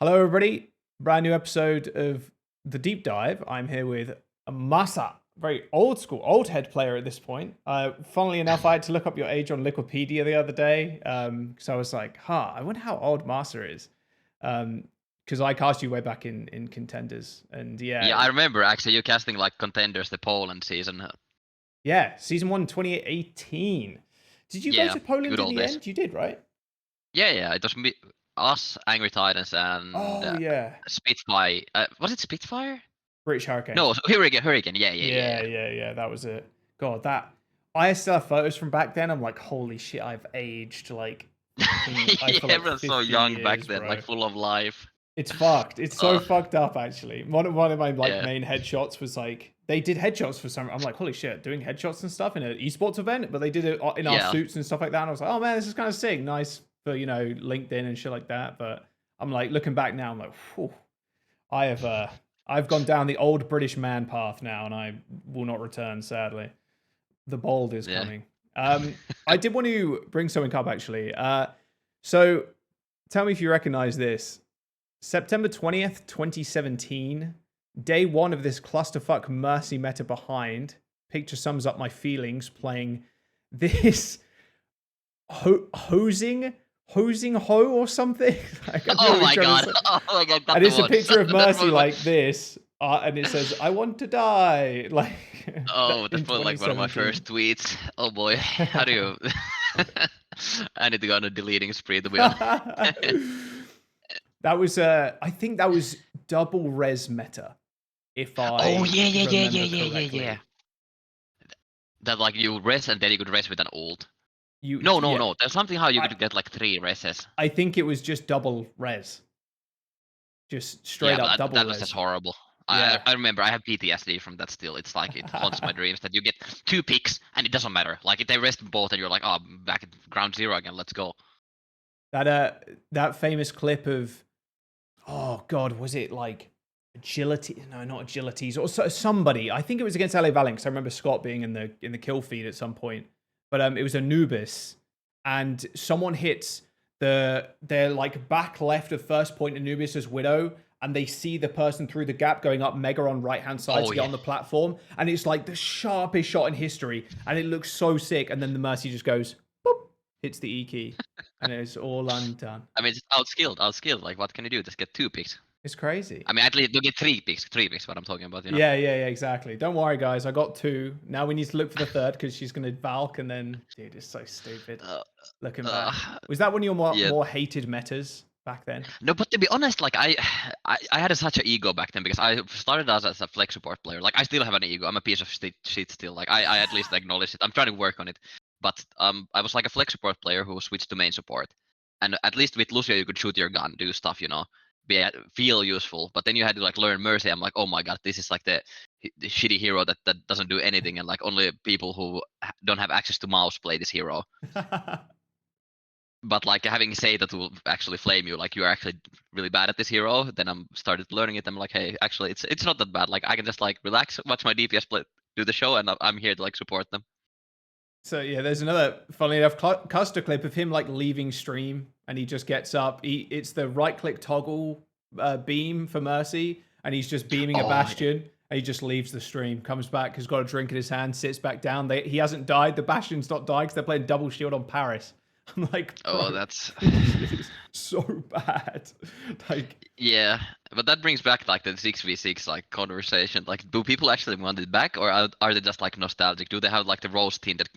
Hello, everybody. Brand new episode of The Deep Dive. I'm here with Masaa, very old school, old head player at this point. Funnily enough, I had to look up your age on Wikipedia the other day. So I was like, I wonder how old Masaa is. Because I cast you way back in Contenders. And Yeah, I remember actually you casting like Contenders the Poland season. yeah, season 1, 2018. Did you go Yeah, to Poland good in old the days. end? You did, right? Yeah, it was me, us, Angry Titans, and Oh, yeah. Spitfire. Was it Spitfire? British Hurricane. No, Hurricane. Yeah. That was it. God, that I still have photos from back then. I'm like, holy shit, I've aged like I feel like Everyone's so 50 young back years, then, bro. like full of life. It's fucked. It's so fucked up, actually. One of my like Yeah, main headshots was like they did headshots for some. I'm like, holy shit, doing headshots and stuff in an esports event, but they did it in our yeah. suits and stuff like that. And I was like, oh man, this is kind of sick, nice for LinkedIn and shit like that. But I'm like looking back now, I'm like, whew, I have I've gone down the old British man path now, and I will not return. Sadly, the bold is Yeah. coming. I did want to bring something up actually. So tell me if you recognize this. September 20th, 2017, day one of this clusterfuck Mercy meta behind. Picture sums up my feelings playing this hosing ho or something. Like, Oh my god! Oh my god! and That it's a was picture of that Mercy was like this, and it says, "I want to die." Like oh, in that was like one of my 2017. first tweets. Oh boy, how do you? I need to go on a deleting spree to be honest. That was I think that was double res meta, if Oh I remember yeah. correctly. That like you rest and then you could rest with an ult. You No, no, yeah, no. There's something how you I could get like 3 reses. I think it was just double res. Just Yeah, straight but up double that was just res. horrible. I Yeah. I remember I have PTSD from that still. It's like it haunts my dreams that you get 2 picks and it doesn't matter. Like if they rest both and you're like, oh, I'm back at ground zero again. Let's go. That famous clip of, oh god, was it like agility? No, not agilities, or somebody. I think it was against LA Valiant. I remember Scott being in the kill feed at some point. But it was Anubis, and someone hits their like back left of first point Anubis's Widow, and they see the person through the gap going up mega on right hand side Oh to get yeah. on the platform, and it's like the sharpest shot in history, and it looks so sick. And then the Mercy just goes boop, hits the E key, and it's all undone. I mean, it's outskilled. Like what can you do? Just get 2 picks. It's crazy. I mean, at least you get 3 picks. 3 picks. What I'm talking about, you know. Yeah, exactly. Don't worry, guys. I got 2. Now we need to look for the third because she's gonna Valk, and then, dude, it's so stupid. Uh, Looking back, uh, was that one of your yeah. more hated metas back then? No, but to be honest, like I had such an ego back then because I started as a flex support player. Like I still have an ego. I'm a piece of shit still. Like I at least acknowledge it. I'm trying to work on it. But I was like a flex support player who switched to main support. And at least with Lucio you could shoot your gun, do stuff, feel useful. But then you had to like learn Mercy. I'm like, oh my god, this is like the shitty hero that doesn't do anything, and like only people who don't have access to mouse play this hero. But like having Seita to actually flame you, like you're actually really bad at this hero, then I'm started learning it. I'm like, hey, actually, it's not that bad. Like I can just like relax, watch my DPS play, do the show, and I'm here to like support them. So yeah, there's another funnily enough Custer clip of him like leaving stream, and he just gets up. It's the right click toggle beam for Mercy, and he's just beaming a Oh, Bastion. And he just leaves the stream, comes back, has got a drink in his hand, sits back down. He hasn't died. The Bastion's not died because they're playing double shield on Paris. I'm like, bro, oh, that's this is so bad. Like, yeah. But that brings back like the 6v6 like conversation. Like, do people actually want it back, or are they just like nostalgic? Do they have like the rose tinted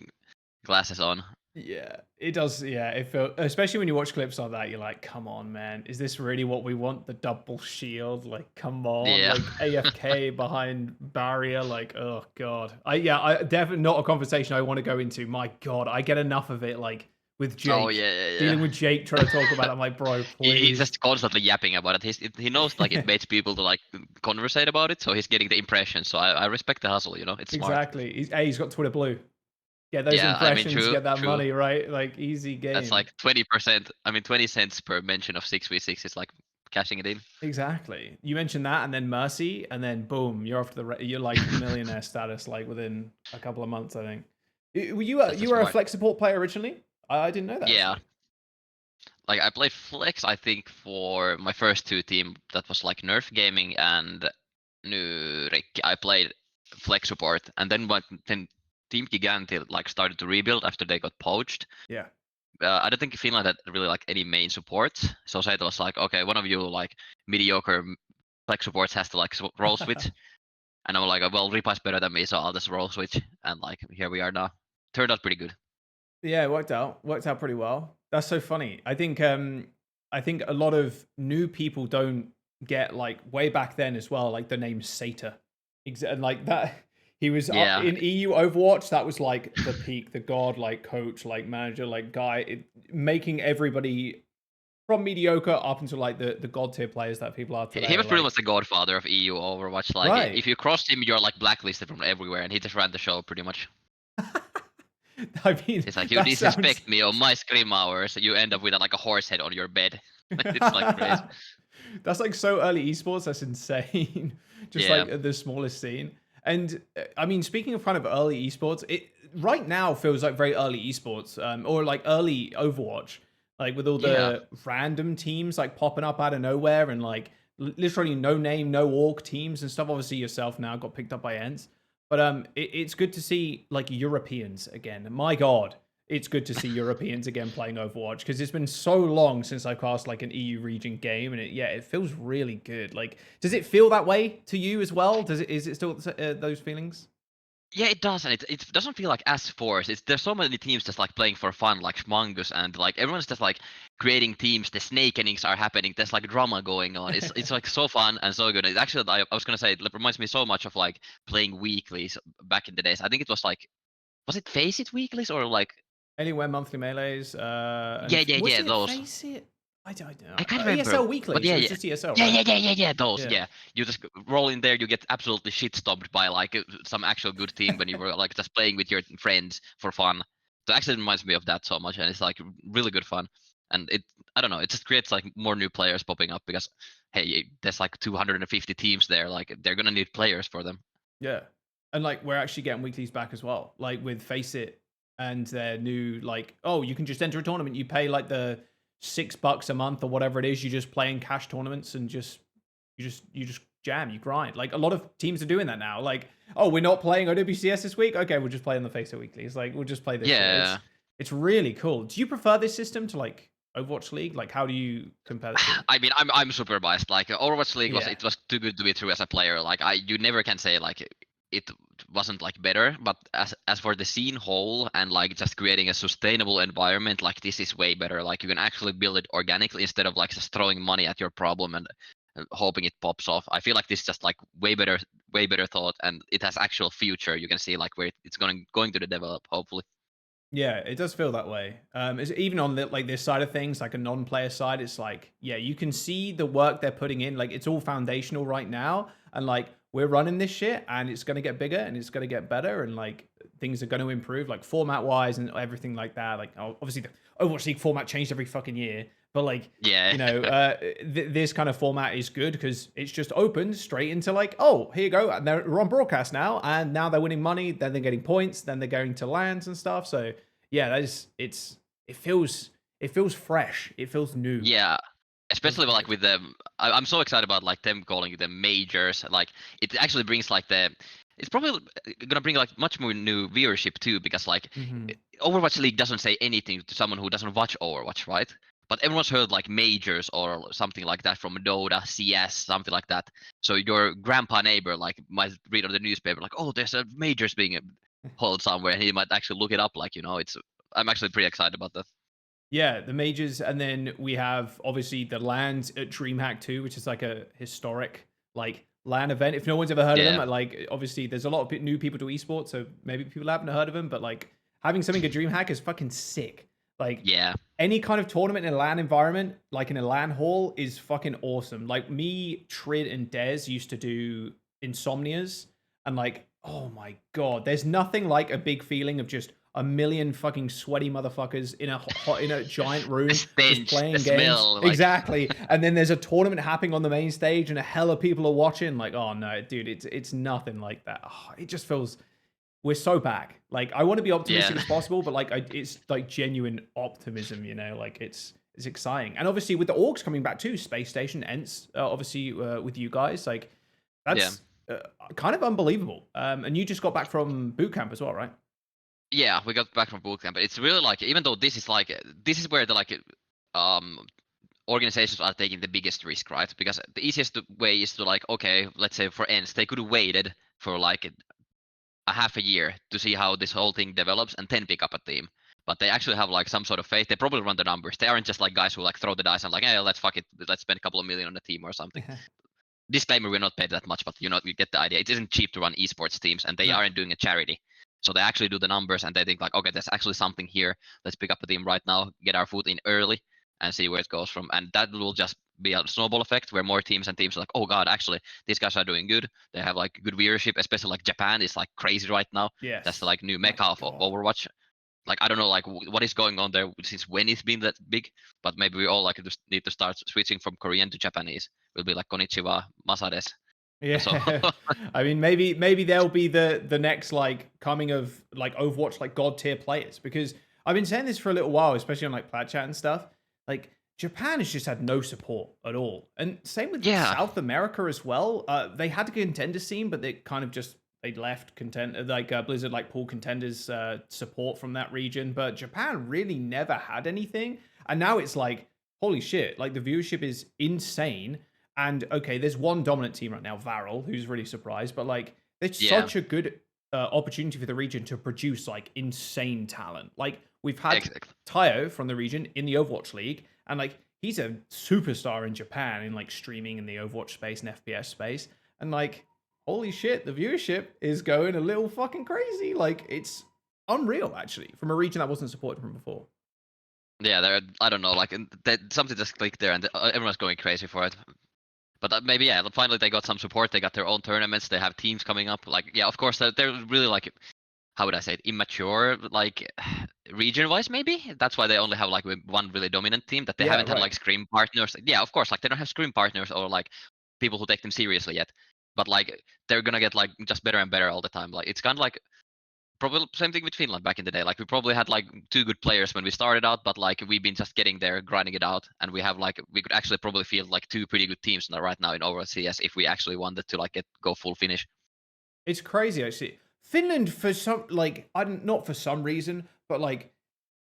glasses on? yeah, it does. Yeah, it feels, especially when you watch clips like that, you're like, come on, man, is this really what we want? The double shield, like, come on, Yeah. like AFK behind barrier, like, oh god, I definitely not a conversation I want to go into. My god, I get enough of it, like with Jake. Oh yeah. Dealing with Jake trying to talk about it, I'm like, bro, please. He's just constantly yapping about it. He knows like it makes people to like conversate about it, so he's getting the impression. So I respect the hustle. It's smart. Exactly. He's got Twitter Blue. Get those Yeah, I mean, impressions, true, get that true. money, right? Like, easy game. That's like 20%. I mean, 20 cents per mention of 6v6 is like cashing it in. Exactly. You mentioned that, and then Mercy, and then boom, you're off to you're like millionaire status, like within a couple of months, I think. Were you That's you were a smart. flex support player originally? I didn't know that. Yeah. like I played Flex, I think, for my first two team. That was like Nerf Gaming and Nurik. I played Flex support, and then Team Giganti like started to rebuild after they got poached. Yeah. I don't think Finland had really like any main supports. So Seita was like, okay, one of you like mediocre Flex supports has to like role switch. And I'm like, well, Ripa's better than me, so I'll just role switch. And like, here we are now. Turned out pretty good. Yeah, it worked out. Worked out pretty well. That's so funny. I think a lot of new people don't get like way back then as well, like the name Seita. And like that he was Yeah. in EU Overwatch, that was like the peak, the god, like coach, like manager, like guy, making everybody from mediocre up into like the god tier players that people are today. He was pretty Like, much the godfather of EU Overwatch. Like, right. if you crossed him, you're like blacklisted from everywhere, and he just ran the show pretty much. I mean, It's like, you that sounds disrespect me on my scrim hours, you end up with like a horse head on your bed. It's like crazy. That's like so early esports. That's insane. Just Yeah. like the smallest scene. And I mean, speaking of kind of early esports, it right now feels like very early esports, or like early Overwatch, like with all the random teams like popping up out of nowhere and like literally no name, no org teams and stuff. Obviously, yourself now got picked up by ENCE, but it's good to see like Europeans again. My God, it's good to see Europeans again playing Overwatch because it's been so long since I cast like an EU region game, and it feels really good. Like, does it feel that way to you as well? Is it still those feelings? Yeah, it does, and it doesn't feel like as forced. There's so many teams just like playing for fun, like Schmangus, and like everyone's just like creating teams. The snake innings are happening. There's like drama going on. It's like so fun and so good. It's actually, I was gonna say, it reminds me so much of like playing weeklies back in the days. I think it was it Face It weeklies or like Anywhere monthly melees. Was yeah it those. Face It? I don't know. I can't remember, ESL but weeklies. yeah, It was yeah. just ESL, Yeah, right? those, Yeah. yeah. You just roll in there, you get absolutely shit stomped by like some actual good team when you were like just playing with your friends for fun. So actually it reminds me of that so much, and it's like really good fun. And I don't know, it just creates like more new players popping up because hey, there's like 250 teams there, like they're gonna need players for them. Yeah. And like we're actually getting weeklies back as well. Like with Face It and their new like, oh, you can just enter a tournament. You pay like the $6 a month or whatever it is. You just play in cash tournaments and you just jam, you grind. Like a lot of teams are doing that now. Like, oh, we're not playing OWCS this week. Okay, we'll just play on the Face It weekly. It's like we'll just play this shit. Yeah. It's really cool. Do you prefer this system to like Overwatch League? Like how do you compare the two? I mean, I'm super biased. Like Overwatch League Yeah. it was too good to be true as a player. Like you never can say like it wasn't like better. But as for the scene whole and like just creating a sustainable environment, like this is way better. Like you can actually build it organically instead of like just throwing money at your problem and hoping it pops off. I feel like this is just like way better thought, and it has actual future. You can see like where it's going to develop. Hopefully. Yeah, it does feel that way. It's even on the like this side of things, like a non-player side, it's like, yeah, you can see the work they're putting in. Like it's all foundational right now, and like we're running this shit, and it's gonna get bigger and it's gonna get better, and like things are going to improve, like format wise and everything like that. Like obviously the Overwatch League format changed every fucking year, but like Yeah. you know, this kind of format is good because it's just opened straight into like, oh, here you go, and they're on broadcast now, and now they're winning money, then they're getting points, then they're going to lands and stuff. So yeah, it feels fresh, it feels new. Yeah, especially like Good. with them. I'm so excited about like them calling them majors. Like it actually brings like it's probably gonna bring like much more new viewership too, because like Mhm. Overwatch League doesn't say anything to someone who doesn't watch Overwatch, right? But everyone's heard like majors or something like that from Dota, CS, something like that. So your grandpa neighbor like might read on the newspaper like, oh, there's a majors being held somewhere, and he might actually look it up. Like I'm actually pretty excited about that. Yeah, the majors, and then we have obviously the lands at DreamHack 2, which is like a historic like LAN event. If no one's ever heard of Yeah, them, like obviously there's a lot of new people to esports, so maybe people haven't heard of them, but like having something at DreamHack is fucking sick. Like yeah. any kind of tournament in a LAN environment, like in a LAN hall, is fucking awesome. Like me, Trid, and Dez used to do insomnias, and like, oh my god, there's nothing like a big feeling of just a million fucking sweaty motherfuckers in a giant room The just stench, playing the games. smell, like Exactly. And then there's a tournament happening on the main stage and a hell of people are watching. Like, oh no, dude, it's nothing like that. Oh, it just feels we're so back. Like I want to be optimistic yeah. as possible, but like it's like genuine optimism, you know, like it's is exciting. And obviously with the orgs coming back too, Space Station, ENCE, obviously with you guys, like Yeah. that's kind of unbelievable. And you just got back from boot camp as well, right? Yeah, we got back from bootcamp. It's really like, even though this is like, this is where the like um organizations are taking the biggest risk, right? Because the easiest way is to like, okay, let's say for ENCE, they could have waited for like a half a year to see how this whole thing develops and then pick up a team. But they actually have like some sort of faith. They probably run the numbers. They aren't just like guys who like throw the dice and like, hey, let's fuck it, let's spend a couple of million on the team or something. Disclaimer, we're not paid that much, but you get the idea. It isn't cheap to run esports teams, and they aren't doing a charity. So they actually do the numbers, and they think like, okay, there's actually something here. Let's pick up a team right now, get our foot in early, and see where it goes from. And that will just be a snowball effect where more teams and teams are like, oh god, actually, these guys are doing good. They have like good viewership, especially like Japan is like crazy right now. Yes. That's the like new mecca of Overwatch. Like, I don't know like what is going on there since when it's been that big, but maybe we all like just need to start switching from Korean to Japanese. We'll be like konnichiwa, Masaa desu. Yeah, So I mean, maybe they'll be the next like coming of like Overwatch like god tier players, because I've been saying this for a little while, especially on like Plat Chat and stuff. Like Japan has just had no support at all, and same with South America as well. They had a contender scene, but they kind of just they left Blizzard like pulled contenders support from that region, but Japan really never had anything, and now it's like holy shit, like the viewership is insane. And okay, there's one dominant team right now, Varel, who's really surprised, but like it's such a good opportunity for the region to produce like insane talent. Like we've had Tayo from the region in the Overwatch League, and like he's a superstar in Japan in like streaming in the Overwatch space and FPS space. And like, holy shit, the viewership is going a little fucking crazy. Like it's unreal actually from a region that wasn't supported from before. Yeah, I don't know, like something just clicked there, and everyone's going crazy for it. But maybe, yeah, finally they got some support. They got their own tournaments. They have teams coming up. Like, yeah, of course, they're really like, how would I say it, immature, like region-wise, maybe. That's why they only have like one really dominant team, that they haven't had like scrim partners. Yeah, of course, like they don't have scrim partners or like people who take them seriously yet. But like they're gonna get like just better and better all the time. Like it's kind of like probably same thing with Finland back in the day. Like we probably had like 2 good players when we started out, but like we've been just getting there, grinding it out, and we have like we could actually probably field like 2 pretty good teams right now in OWCS if we actually wanted to like go full finish. It's crazy actually. Finland for some like not for some reason, but like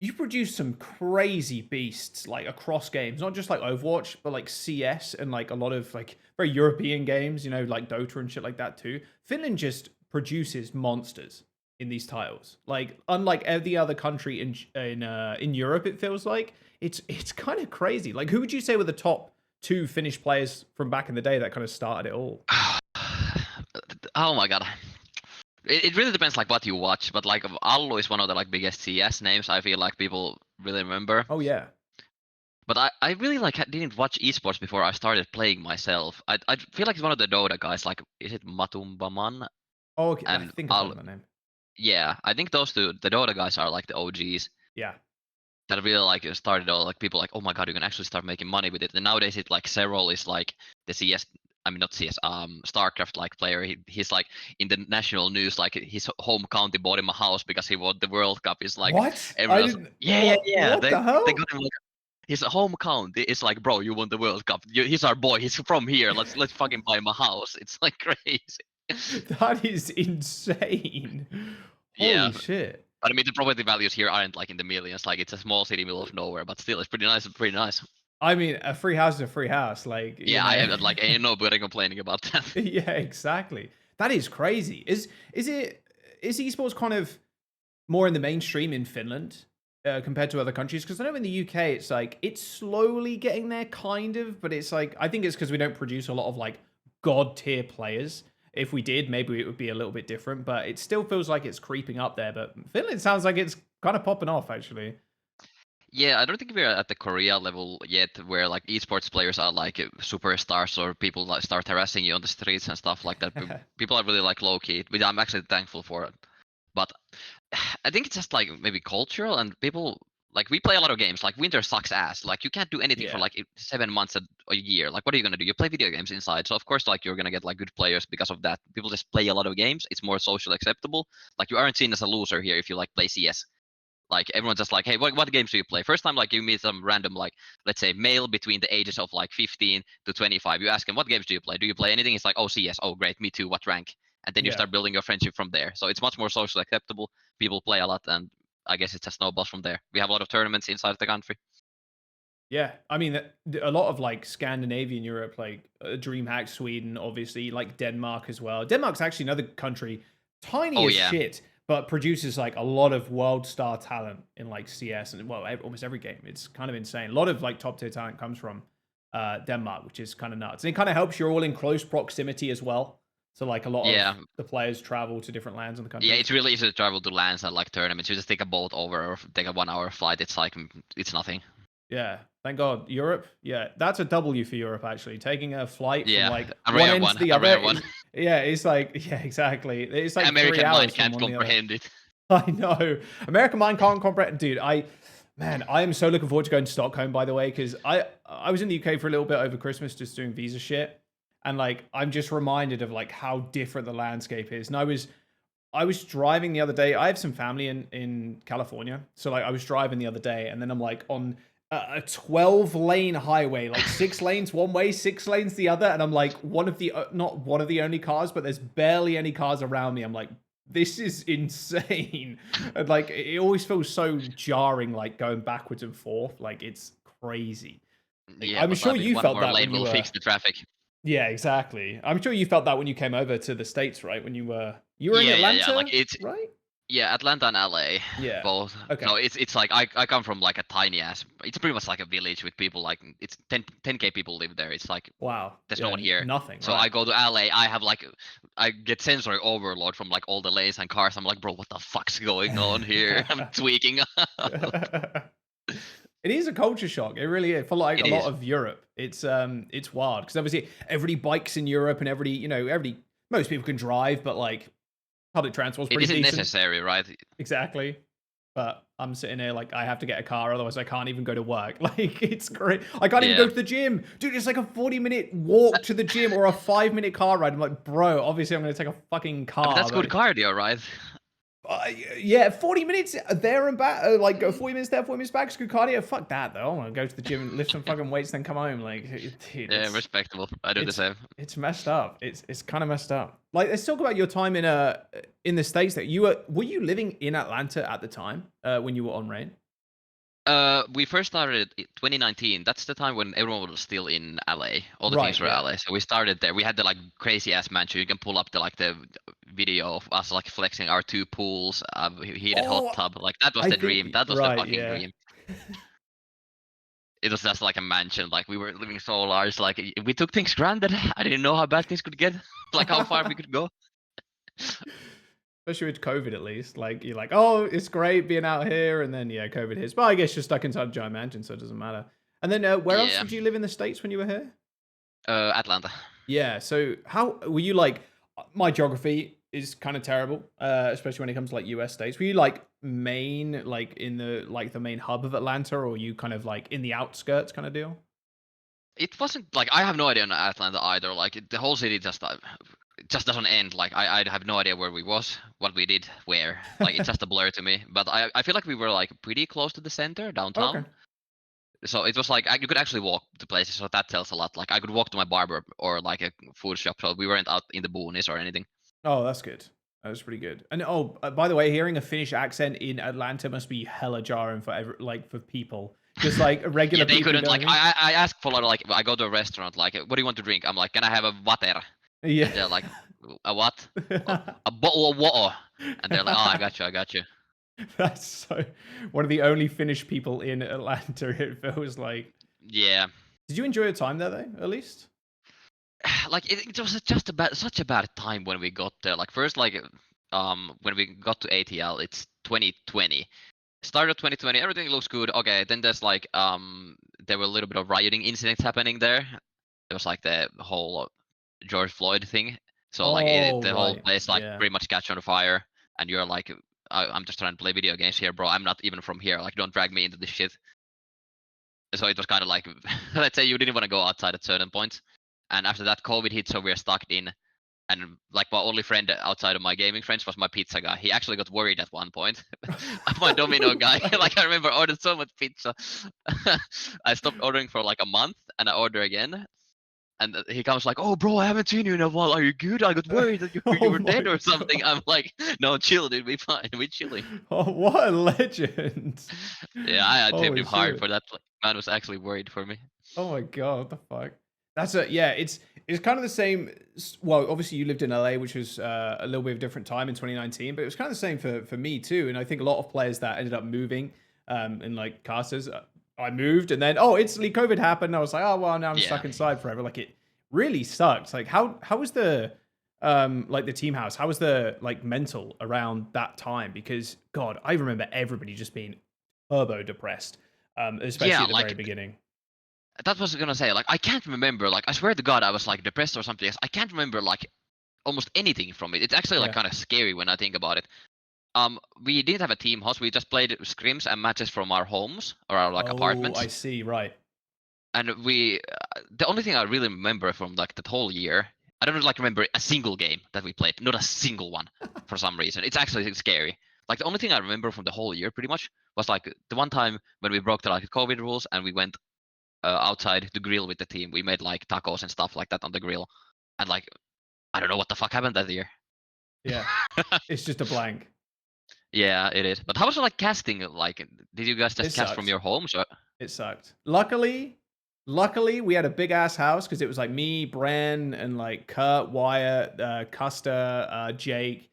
you produce some crazy beasts like across games, not just like Overwatch, but like CS and like a lot of like very European games, you know, like Dota and shit like that too. Finland just produces monsters in these titles. Like unlike every other country in Europe, it feels like it's kind of crazy. Like who would you say were the top 2 Finnish players from back in the day that kind of started it all? Oh my god. It really depends like what you watch, but like Allo is one of the like biggest CS names I feel like people really remember. Oh yeah. But I really like didn't watch esports before I started playing myself. I feel like it's one of the Dota guys, like is it Matumbaman? Oh, okay. I think I know that name. Yeah, I think those 2, the Dota guys, are like the OGs. Yeah. That really like started all like people like, oh my god, you can actually start making money with it. And nowadays it like Serol is like the CS, I mean not CS, StarCraft like player. He's like in the national news, like his home county bought him a house because he won the World Cup. Is like what? Yeah. What the hell? They got him like his home county. It's like, bro, you won the World Cup. He's our boy. He's from here. Let's fucking buy him a house. It's like crazy. That is insane. Holy shit. But I mean, the property values here aren't like in the millions. Like it's a small city middle of nowhere, but still, it's pretty nice. Pretty nice. I mean, a free house is a free house. Like yeah, I have like ain't nobody complaining about that. Yeah, exactly. That is crazy. Is esports kind of more in the mainstream in Finland compared to other countries? Because I know in the UK it's like it's slowly getting there, kind of, but it's like I think it's because we don't produce a lot of like god tier players. If we did, maybe it would be a little bit different, but it still feels like it's creeping up there. But Finland sounds like it's kind of popping off, actually. Yeah, I don't think we're at the Korea level yet, where like esports players are like superstars or people like start harassing you on the streets and stuff like that. People are really like low key, which I'm actually thankful for it. But I think it's just like maybe cultural, and people like we play a lot of games. Like winter sucks ass. Like you can't do anything for like 7 months a year. Like what are you gonna do? You play video games inside, so of course like you're gonna get like good players because of that. People just play a lot of games. It's more socially acceptable. Like you aren't seen as a loser here if you like play CS. Like everyone's just like, hey, what games do you play? First time, like you meet some random, like let's say male between the ages of like 15 to 25. You ask him, what games do you play? Do you play anything? It's like, oh, CS. Oh, great, me too. What rank? And then you Yeah. start building your friendship from there. So it's much more socially acceptable. People play a lot, and I guess it just snowballs from there. We have a lot of tournaments inside the country. Yeah, I mean, a lot of like Scandinavian Europe, like DreamHack Sweden, obviously, like Denmark as well. Denmark's actually another country, tiny Oh as yeah, shit, but produces like a lot of world star talent in like CS and well, almost every game. It's kind of insane. A lot of like top tier talent comes from Denmark, which is kind of nuts. And it kind of helps you're all in close proximity as well. So like a lot of yeah, the players travel to different lands in the yeah. countries. It's really easy to travel to lands and like tournaments. You just take a boat over or take a 1 hour flight. It's like it's nothing. Yeah, thank God. Europe, yeah, that's a W for Europe actually. Taking a flight from Yeah, like a one rare end to one, the a other. rare one. Yeah, it's like yeah, exactly. It's like three American mind hours from can't one to the other. comprehend it. I know. American mind can't comprehend, dude. Man, I am so looking forward to going to Stockholm. By the way, because I was in the UK for a little bit over Christmas, just doing visa shit, and like I'm just reminded of like how different the landscape is. And I was driving the other day. I have some family in California, so like I was driving the other day, and then I'm like on a 12-lane highway, like 6 lanes one way, 6 lanes the other, and I'm like not one of the only cars, but there's barely any cars around me. I'm like, this is insane, and like it always feels so jarring, like going backwards and forth, like it's crazy. Like, Yeah, I'm but sure you one felt more that when lane you will were. fix the traffic. Yeah, exactly. I'm sure you felt that when you came over to the States, right? When you were in Yeah. Like Atlanta, it's right? yeah, Atlanta and LA, Yeah. both. Okay. So it's like I come from like a tiny ass. It's pretty much like a village with people like it's 10K people live there. It's like Wow. there's no Yeah. one here. Nothing. So Right. I go to LA. I have like I get sensory overload from like all the lanes and cars. I'm like, bro, what the fuck's going on here? I'm tweaking. It is a culture shock. It really is for like a It lot is. of Europe. It's wild because obviously everybody bikes in Europe and everybody most people can drive, but like public transport's It pretty isn't decent. necessary, right? Exactly. But I'm sitting here like I have to get a car, otherwise I can't even go to work. Like it's great. I can't even Yeah. go to the gym, dude. It's like a 40-minute walk to the gym or a 5-minute car ride. I'm like, bro, obviously I'm gonna take a fucking I mean, car, that's good but cardio, right? yeah, 40 minutes there and back. Like 40 minutes there, 40 minutes back. It's good cardio. Fuck that though. I want to go to the gym and lift some fucking weights, then come home. Like, dude, Yeah, respectable. I do the it's same. it's messed up. It's kind of messed up. Like, let's talk about your time in the States. That were you living in Atlanta at the time when you were on Rain? We first started in 2019. That's the time when everyone was still in LA. All the Right. teams were Yeah. LA. So we started there. We had the like crazy ass mansion. You can pull up the video of us like flexing our 2 pools, heated hot Oh, tub. Like that was I the think dream. That was the right. fucking Yeah. dream. It was just like a mansion. Like we were living so large. Like we took things granted. I didn't know how bad things could get. Like how far we could go. Especially with COVID, at least. Like you're like, oh, it's great being out here, and then yeah, COVID hits. But I guess you're stuck inside a giant mansion, so it doesn't matter. And then where else Yeah. did you live in the States when you were here? Atlanta. Yeah. So how were you like? My geography is kind of terrible, especially when it comes to like US states. Were you like main, like in the main hub of Atlanta, or were you kind of like in the outskirts kind of deal? It wasn't like I have no idea on Atlanta either. Like the whole city just it just doesn't end. Like I have no idea where we was, what we did, where. Like it's just a blur to me. But I feel like we were like pretty close to the center Okay. downtown. So it was like you could actually walk to places. So that tells a lot. Like I could walk to my barber or like a food shop. So we weren't out in the boonies or anything. Oh, that's good. That was pretty good. And oh, by the way, hearing a Finnish accent in Atlanta must be hella jarring for for people, because like Yeah, regular they people, you couldn't know what like. I mean? I asked for like I go to a restaurant. Like, what do you want to drink? I'm like, can I have a water? Yeah. And they're like, a what? A bottle of water. And they're like, oh, I got you. I got you. That's so one of the only Finnish people in Atlanta, it feels like. Yeah. Did you enjoy your time there though, at least? Like it was just such a bad time when we got there. Like first, like when we got to ATL, it's 2020. Start of 2020, everything looks good. Okay, then there's like there were a little bit of rioting incidents happening there. It was like the whole George Floyd thing. So like Oh, the whole right. place like Yeah. pretty much catch on fire, and you're like, I'm just trying to play video games here, bro. I'm not even from here. Like, don't drag me into this shit. So it was kind of like, let's say you didn't want to go outside at certain points. And after that, COVID hit, so we're stuck in. and like my only friend outside of my gaming friends was my pizza guy. He actually got worried at one point. My Domino No guy, way. like I remember ordered so much pizza. I stopped ordering for like a month, and I order again. And he comes like, "Oh, bro, I haven't seen you in a while. Are you good? I got worried that you Oh were dead my or something." god. I'm like, "No, chill, dude. We fine. We chilling." Oh, what a legend. Yeah, I tipped Holy him hard shit. for that. Like, man was actually worried for me. Oh my god, what the fuck? That's a yeah. It's kind of the same. Well, obviously you lived in LA, which was a little bit of a different time in 2019, but it was kind of the same for me too. And I think a lot of players that ended up moving, in like casters, I moved, and then instantly COVID happened. I was like, oh well, now I'm Yeah. stuck inside forever. Like it really sucked. Like how was the like the team house? How was the like mental around that time? Because God, I remember everybody just being turbo depressed, especially Yeah, at the very like beginning. that was gonna say. Like I can't remember. Like I swear to God, I was like depressed or something. I can't remember like almost anything from it. It's actually like Yeah. kind of scary when I think about it. We didn't have a team host. We just played scrims and matches from our homes or our like Oh, I apartments. see. Right. And we, the only thing I really remember from like that whole year, I don't like remember a single game that we played. Not a single one, for some reason. It's actually scary. Like the only thing I remember from the whole year, pretty much, was like the one time when we broke the like COVID rules and we went outside to grill with the team. We made like tacos and stuff like that on the grill, and like I don't know what the fuck happened that year. Yeah. It's just a blank. Yeah, it is. But how was it like casting? Like, did you guys It just cast from sucked. your homes? Or... It sucked. Luckily, we had a big ass house because it was like me, Bren, and like Kurt, Wyatt, Custer, Jake.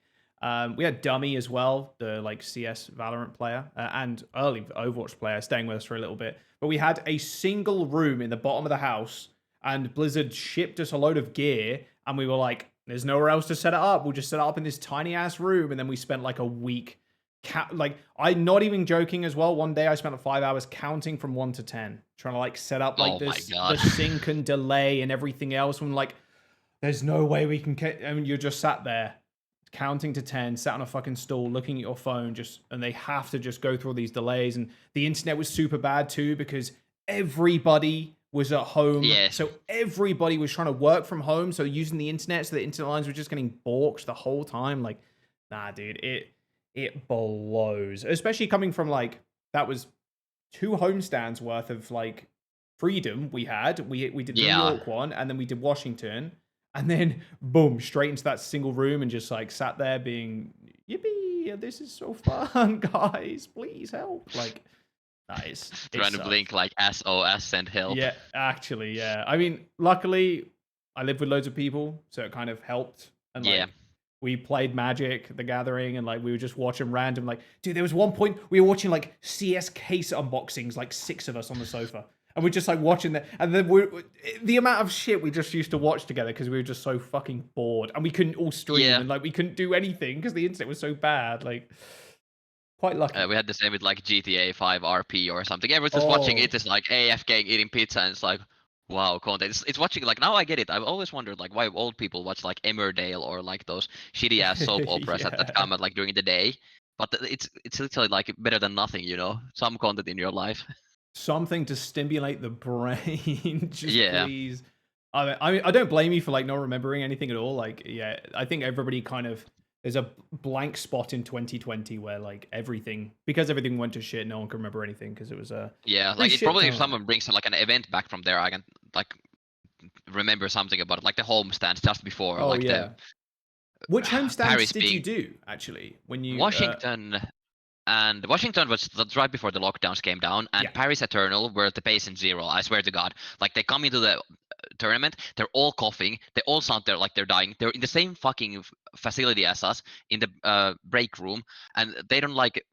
We had Dummy as well, the like CS Valorant player, and early Overwatch player, staying with us for a little bit. But we had a single room in the bottom of the house, and Blizzard shipped us a load of gear, and we were like, "There's nowhere else to set it up. We'll just set it up in this tiny ass room." And then we spent like a week like I'm not even joking as well. One day I spent like 5 hours counting from 1 to 10, trying to like set up like Oh my this the god. sync and delay and everything else. I'm like, there's no way we can. I mean, you're just sat there counting to 10, sat on a fucking stool, looking at your phone, just and they have to just go through all these delays. And the internet was super bad too because everybody was at home, Yes. so everybody was trying to work from home, so using the internet, so the internet lines were just getting balked the whole time. Like, nah, dude, it blows, especially coming from like that was 2 homestands worth of like freedom we had. We did New Yeah. York one, and then we did Washington, and then boom, straight into that single room and just like sat there being yippee, this is so fun, guys, please help. Like, nice. It Trying to sucked. blink like SOS, send help. Yeah, actually, yeah. I mean, luckily, I live with loads of people, so it kind of helped. And Yeah. like, we played Magic: The Gathering, and like we were just watching random. Like, dude, there was one point we were watching like CS case unboxings, like 6 of us on the sofa, and we're just like watching that. And then the amount of shit we just used to watch together because we were just so fucking bored, and we couldn't all stream, Yeah. and like we couldn't do anything because the internet was so bad. Like, quite lucky. We had the same with like GTA 5 RP or something. Everyone's just watching it, Oh, is like AFK eating pizza, and it's like, wow, content. It's watching like now I get it. I've always wondered like why old people watch like Emmerdale or like those shitty ass soap operas that yeah. come at like during the day. But it's literally like better than nothing, you know. Some content in your life. Something to stimulate the brain. Just Yeah. please. I don't blame you for like not remembering anything at all. Like, yeah, I think everybody kind of there's a blank spot in 2020 where like everything because everything went to shit. No one can remember anything because it was a Yeah, pretty like it shit probably if time. someone brings like an event back from there, I can like remember something about it, like the homestands just before, Oh like the yeah. Which homestands Paris did you being do actually when you? Washington, and Washington was that's right before the lockdowns came down, and Yeah. Paris Eternal were at the patient zero. I swear to God, like they come into the tournament, they're all coughing, they all sound like they're dying. They're in the same fucking facility as us in the break room, and they don't like.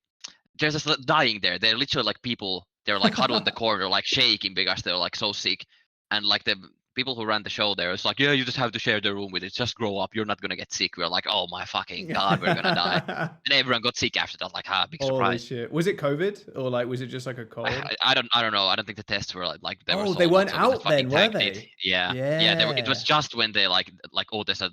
They're just dying there. They're literally like people. They're like huddled in the corner, like shaking because they're like so sick, and like the people who ran the show there, it's like, yeah, you just have to share the room with it. Just grow up. You're not gonna get sick. We're like, oh my fucking god, we're gonna die. And everyone got sick after that. Like, big Holy surprise. shit! Was it COVID or like was it just like a cold? I don't know. I don't think the tests were like they were Oh, they sold out, weren't so we just out fucking then, were tanked it. they? Yeah, yeah. It was Yeah. just when they like oh, there's a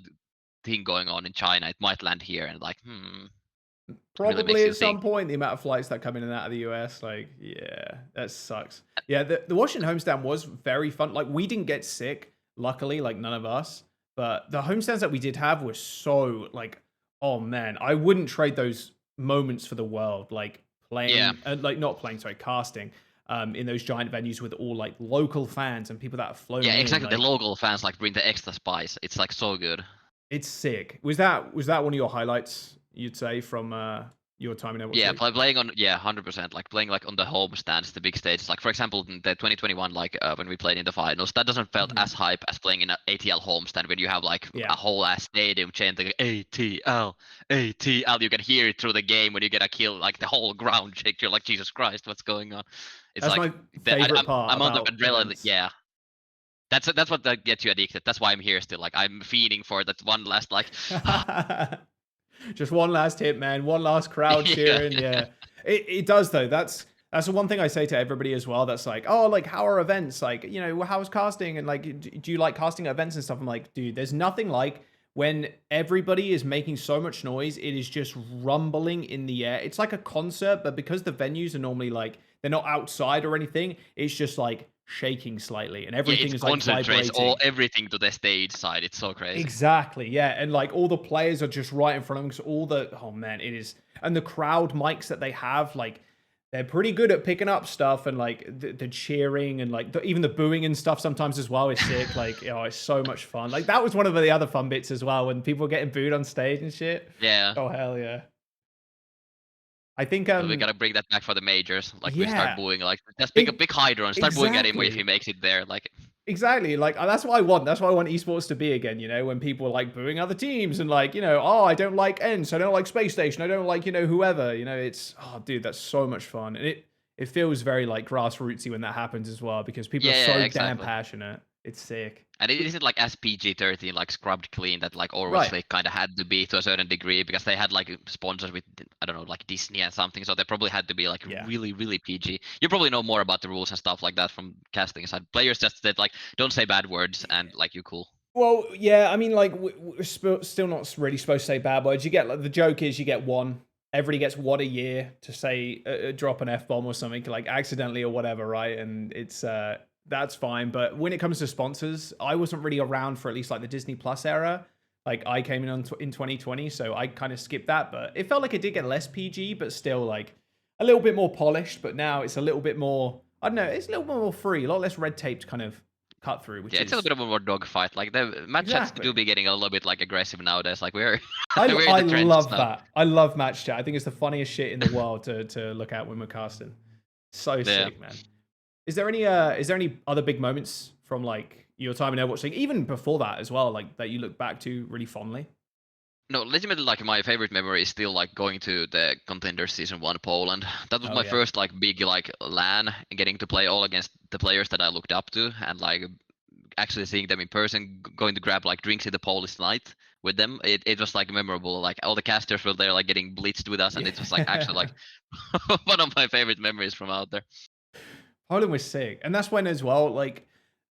thing going on in China. It might land here, and like really Probably makes you at think. some point, the amount of flights that come in and out of the US, like, yeah, that sucks. Yeah, the Washington homestand was very fun. Like, we didn't get sick, luckily, like, none of us. But the homestands that we did have were so like, oh man, I wouldn't trade those moments for the world. Like Yeah. playing, like not playing, sorry, casting. In those giant venues with all like local fans and people that have flown Yeah, in, exactly. The like local fans like bring the extra spice. It's like so good. it's sick. Was that one of your highlights? You'd say from your time in Overwatch Yeah, League? playing on 100%. Like playing like on the home stands, the big stage. Like for example, in the 2021, like when we played in the finals, that doesn't felt Mhm. as hype as playing in an ATL homestand when you have like a Yeah, whole ass stadium chanting ATL, ATL. You can hear it through the game when you get a kill. Like the whole ground shake. You're like, Jesus Christ, what's going on? It's that's like my the favorite part amount of about adrenaline. events. Yeah, that's what that gets you addicted. That's why I'm here still. Like I'm feeding for that one last like. Just one last hit, man. One last crowd Yeah. cheering. Yeah, it does though. That's the one thing I say to everybody as well. That's like, oh, like how are events? Like, how's casting? And like, do you like casting at events and stuff? I'm like, dude, there's nothing like when everybody is making so much noise. It is just rumbling in the air. It's like a concert, but because the venues are normally like they're not outside or anything, it's just like shaking slightly, and Yeah, everything it is like concentrates all vibrating. everything to the stage side. It's so crazy. Exactly, yeah, and like all the players are just right in front of them. So all the oh man, it is, and the crowd mics that they have, like they're pretty good at picking up stuff, and like the cheering and like even the booing and stuff sometimes as well is sick. Like it's so much fun. Like that was one of the other fun bits as well when people were getting booed on stage and shit. Yeah. Oh hell yeah! I think So we gotta bring that back for the majors. Like we start yeah, booing, like just pick a e- big Hydra and start booing at him if he exactly. makes it there. Like Exactly. Like that's what I want. That's what I want esports to be again, when people are like booing other teams and like, oh, I don't like ENCE, I don't like Space Station, I don't like, whoever. It's oh dude, that's so much fun. And it feels very like grassrootsy when that happens as well because people are yeah, yeah, so damn exactly. passionate. It's sick. And it isn't like as PG-13 like scrubbed clean that like Overwatch Right. League kind of had to be to a certain degree because they had like sponsors with I don't know like Disney and something, so they probably had to be like Yeah. really really PG. You probably know more about the rules and stuff like that from casting side. Players just said like don't say bad words and like you cool. Well, yeah, I mean, like, we're still not really supposed to say bad words. You get, like, the joke is you get one. Everybody gets one a year to say, drop an F bomb or something, like, accidentally or whatever, right? And that's fine. But when it comes to sponsors, I wasn't really around for at least, like, the Disney Plus era. Like, I came in 2020, so I kind of skipped that. But it felt like it did get less PG, but still, like, a little bit more polished. But now it's a little bit more, I don't know, it's a little more free, a lot less red tape to kind of cut through, which Yeah, it's a little is bit of a more dogfight. Like the match chats do exactly. be getting a little bit like aggressive nowadays. Like we're I we're in I the trenches love now. that. I love match chat. I think it's the funniest shit in the world to look at when we're casting. So Yeah. sick, man. Is there any other big moments from like your time in Overwatch League, even before that as well, like that you look back to really fondly? No, legitimately, like my favorite memory is still like going to the Contenders Season 1 Poland. That was Oh my yeah. first like big like LAN and getting to play all against the players that I looked up to and like actually seeing them in person, going to grab like drinks in the Polish night with them. It was like memorable. Like all the casters were there like getting blitzed with us and it was like actually Yeah. like one of my favorite memories from out there. Poland was sick. And that's when as well, like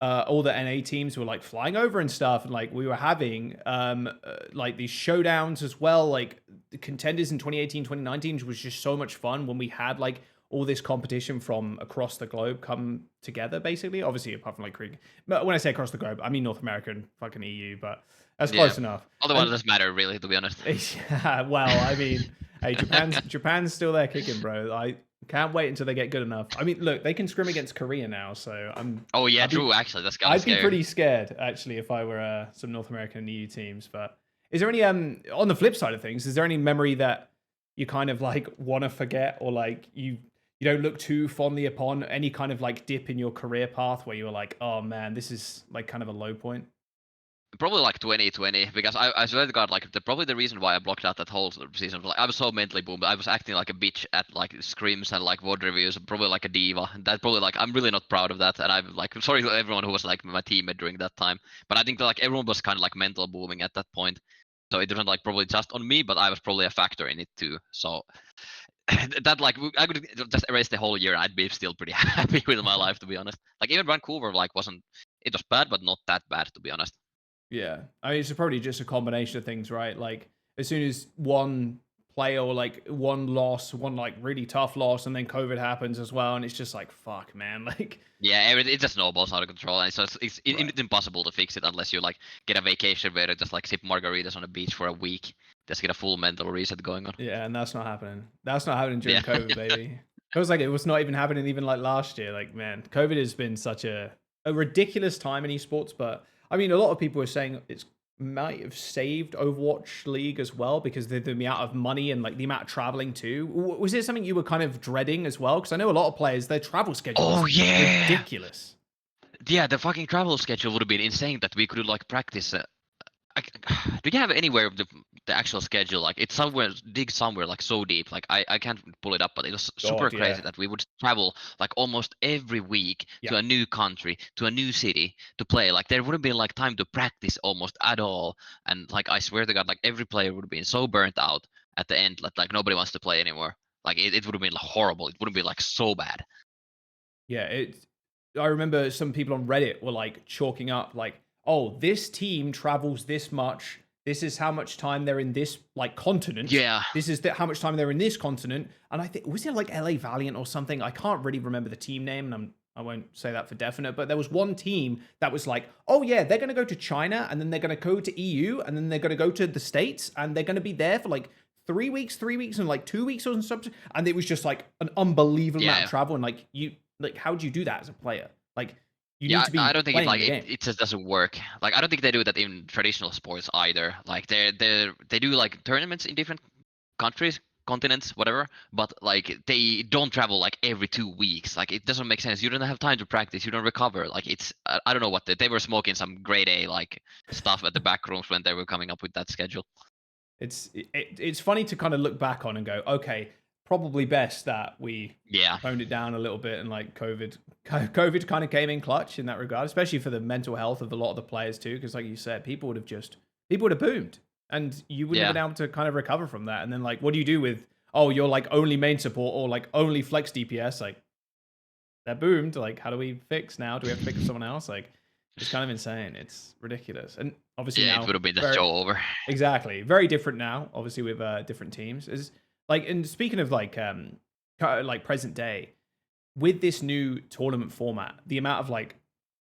all the NA teams were like flying over and stuff, and like we were having like these showdowns as well, like the contenders in 2018, 2019 was just so much fun when we had like all this competition from across the globe come together, basically. Obviously, apart from like Krieg. But when I say across the globe, I mean North America and fucking EU, but that's Yeah. close enough. Other one And doesn't matter really, to be honest. yeah, well, I mean, hey, Japan's still there kicking, bro. I can't wait until they get good enough. I mean, look, they can scrim against Korea now, so Oh yeah, I'd be true. Actually, that's kind of I'd be scary. pretty scared actually if I were some North American and EU teams. But is there any on the flip side of things? Is there any memory that you kind of like want to forget, or like you don't look too fondly upon any kind of like dip in your career path where you were like, oh man, this is like kind of a low point? Probably like 2020 because I swear to God, like probably the reason why I blocked out that whole season was like I was so mentally boomed. I was acting like a bitch at like scrims and like VOD reviews, probably like a diva. And that probably like I'm really not proud of that. And I'm like sorry to everyone who was like my teammate during that time. But I think that like everyone was kind of like mental booming at that point. So it wasn't like probably just on me, but I was probably a factor in it too. So that like I could just erase the whole year. I'd be still pretty happy with my life to be honest. Like even Vancouver like wasn't it was bad, but not that bad to be honest. Yeah, I mean it's probably just a combination of things, right? Like as soon as one play, or like one like really tough loss, and then COVID happens as well, and it's just like fuck, man. Like Yeah, it just snowballs out of control, and so right. it's impossible to fix it unless you like get a vacation where you just like sip margaritas on a beach for a week, just get a full mental reset going on. Yeah, and that's not happening. That's not happening during Yeah. COVID, baby. It was like it was not even happening even like last year. Like, man, COVID has been such a ridiculous time in esports. But I mean, a lot of people are saying it's might have saved Overwatch League as well because the amount of money and like the amount of traveling too. Was it something you were kind of dreading as well? Because I know a lot of players, their travel schedule Oh is yeah. ridiculous. Yeah, the fucking travel schedule would have been insane that we could like practice. Do you have anywhere of the actual schedule? Like it's somewhere, dig somewhere like so deep. Like I can't pull it up, but it was super God, crazy yeah, that we would travel like almost every week yeah. to a new country, to a new city to play. Like there wouldn't be like time to practice almost at all. And like I swear to God, like every player would have been so burnt out at the end, like nobody wants to play anymore. Like it would have been like, horrible. It wouldn't be like so bad. Yeah, I remember some people on Reddit were like chalking up like, "Oh, this team travels this much. This is how much time they're in this like continent. Yeah. This is how much time they're in this continent." And I think was it like LA Valiant or something? I can't really remember the team name, and I won't say that for definite. But there was one team that was like, "Oh yeah, they're gonna go to China, and then they're gonna go to EU, and then they're gonna go to the States, and they're gonna be there for like 3 weeks, and like 2 weeks or something." And it was just like an unbelievable amount Yeah. of travel, and like how do you do that as a player? Like you need Yeah, to I be don't think it playing like the game. it just doesn't work. Like I don't think they do that in traditional sports either. Like they do like tournaments in different countries, continents, whatever. But like they don't travel like every 2 weeks. Like it doesn't make sense. You don't have time to practice. You don't recover. Like it's I don't know what they were smoking some grade A like stuff at the back rooms when they were coming up with that schedule. It's funny to kind of look back on and go, okay, probably best that we Yeah, toned it down a little bit, and like COVID kind of came in clutch in that regard, especially for the mental health of a lot of the players too. Because like you said, people would have boomed, and you wouldn't have yeah. been able to kind of recover from that. And then like, what do you do with, oh, you're like only main support or like only flex DPS? Like that boomed. Like, how do we fix now? Do we have to pick someone else? Like, it's kind of insane. It's ridiculous. And obviously Yeah, it now, would have been the very show over. exactly very different now. Obviously with different teams. Is like, and speaking of like present day, with this new tournament format, the amount of like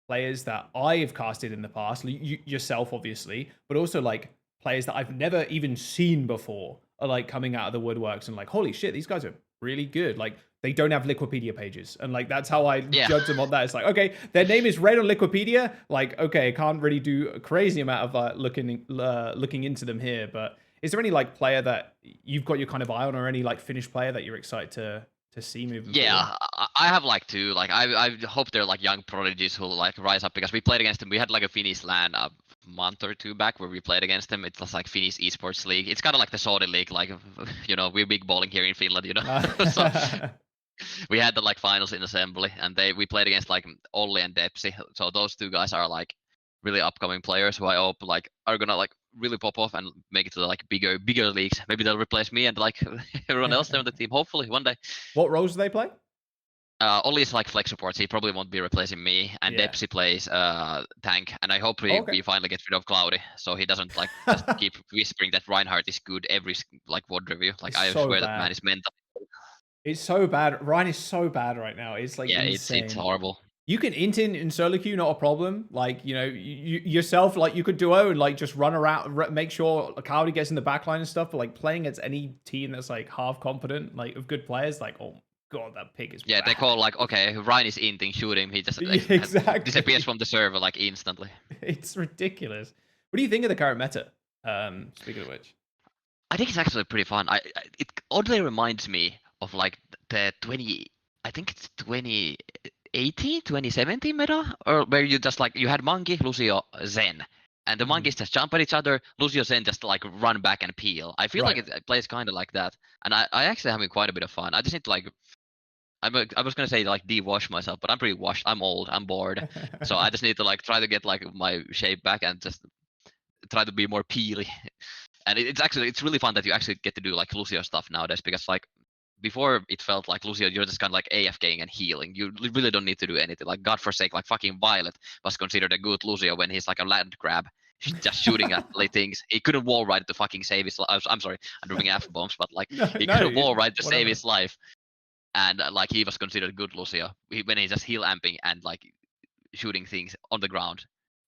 players that I have casted in the past, yourself obviously, but also like players that I've never even seen before are like coming out of the woodworks and like, holy shit, these guys are really good. Like they don't have Liquipedia pages, and like that's how I Yeah. judge them on that. It's like, okay, their name is red on Liquipedia. Like, okay, I can't really do a crazy amount of looking into them here. But is there any like player that you've got your kind of eye on, or any like Finnish player that you're excited to see moving forward? Yeah, I have like two. Like I hope they're like young prodigies who like rise up because we played against them. We had like a Finnish LAN a month or two back where we played against them. It was like Finnish esports league. It's kind of like the Saudi league. Like we're big balling here in Finland. So we had the like finals in assembly, and we played against like Olli and Depsi. So those two guys are like really upcoming players who I hope like are gonna like really pop off and make it to the like bigger leagues. Maybe they'll replace me and like everyone else there on the team. Hopefully one day. What roles do they play? Ollie is like flex support, so he probably won't be replacing me. And Yeah. Depsy plays tank, and I hope Oh, okay. we finally get rid of Cloudy, so he doesn't like just keep whispering that Reinhardt is good every like WOD review. Like It's I so swear that man bad. is mental. It's so bad. Ryan is so bad right now. It's like Yeah, it's insane. horrible. You can int in solo queue, not a problem. Like, yourself, like you could duo and like just run around, make sure Cloudy gets in the backline and stuff. But like playing against any team that's like half competent, like of good players, like, oh god, that pick is Yeah, they bad. call like, okay, Ryan is inting, shoot him. He just Yeah, exactly. disappears from the server like instantly. It's ridiculous. What do you think of the current meta? Speaking of which, I think it's actually pretty fun. It oddly reminds me of like the 20, I think it's 2018, 2017 meta, or where you just like you had Monkey, Lucio, Zen, and the monkeys just jump at each other. Lucio, Zen just like run back and peel. I feel like right? it plays kind of like that, and I actually having quite a bit of fun. I just need to like. I was gonna say like de-wash myself, but I'm pretty washed. I'm old. I'm bored, so I just need to like try to get like my shape back and just try to be more peely. And it's really fun that you actually get to do like Lucio stuff nowadays, because like before it felt like Lucio, you're just kind of like AFKing and healing. You really don't need to do anything. Like God forsake, like fucking Violet was considered a good Lucio when he's like a land grab just shooting at like things. He couldn't wall ride to fucking save his life. I'm sorry, I'm dropping F bombs, but like No, he no, couldn't wall ride to save whatever. his life, and like he was considered good Lucio when he's just heal amping and like shooting things on the ground.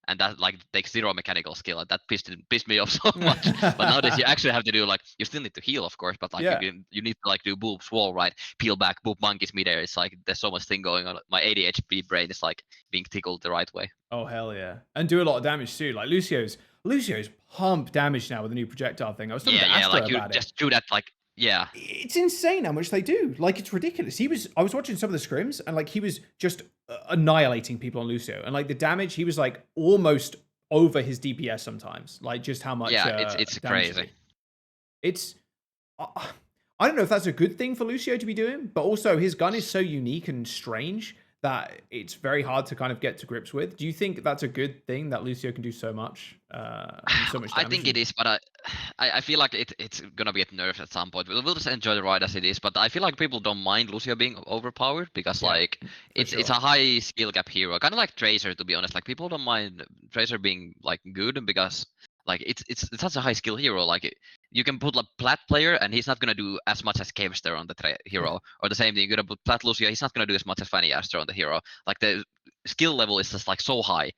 And that like takes zero mechanical skill, and that pissed me off so much. But nowadays you actually have to do like you still need to heal, of course, but like Yeah. you need to like do boops, wall right, peel back, boop monkeys midair. It's like there's so much thing going on. My ADHD brain is like being tickled the right way. Oh hell yeah, and do a lot of damage too. Like Lucio's pump damage now with the new projectile thing. I was talking Yeah, to yeah, Astra like you about it. just shoot at like yeah, It's insane how much they do. Like it's ridiculous. I was watching some of the scrims and like he was just annihilating people on Lucio, and like the damage he was like almost over his DPS sometimes. Like just how much yeah, it's damage crazy. it's. I don't know if that's a good thing for Lucio to be doing, but also his gun is so unique and strange that it's very hard to kind of get to grips with. Do you think that's a good thing that Lucio can do so much, so much I damage? think it is, but I feel like it's gonna get nerfed at some point. We'll just enjoy the ride as it is. But I feel like people don't mind Lucio being overpowered because Yeah, like it's sure. a high skill gap hero, kind of like Tracer to be honest. Like people don't mind Tracer being like good because like it's such a high skill hero. Like you can put like Plat player and he's not gonna do as much as Cavester on the hero, or the same thing. You're gonna put Plat Lucio, he's not gonna do as much as Fanny Astor on the hero. Like the skill level is just like so high.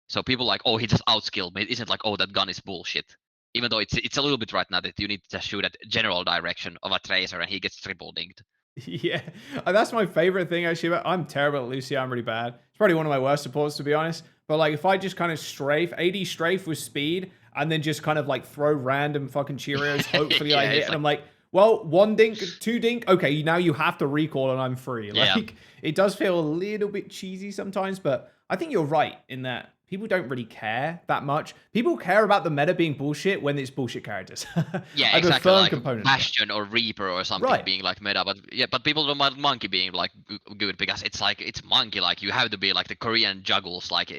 So people like, oh, he just outskilled me. It isn't like, oh, that gun is bullshit. Even though it's a little bit right now that you need to just shoot at general direction of a tracer and he gets triple dinged. Yeah, that's my favorite thing actually. But I'm terrible at Lucio. I'm really bad. It's probably one of my worst supports to be honest. But like, if I just kind of strafe, AD strafe with speed, and then just kind of like throw random fucking Cheerios, hopefully I Yeah, hit, it's and like I'm like, well, one dink, two dink. Okay, now you have to recall, and I'm free. yeah, Like, it does feel a little bit cheesy sometimes, but I think you're right in that people don't really care that much. People care about the meta being bullshit when it's bullshit characters. yeah, I have a exactly. firm Like component of that. Bastion or Reaper or something Right. being like meta, but yeah, but people don't mind Monkey being like good because it's like it's Monkey. Like you have to be like the Korean juggles. Like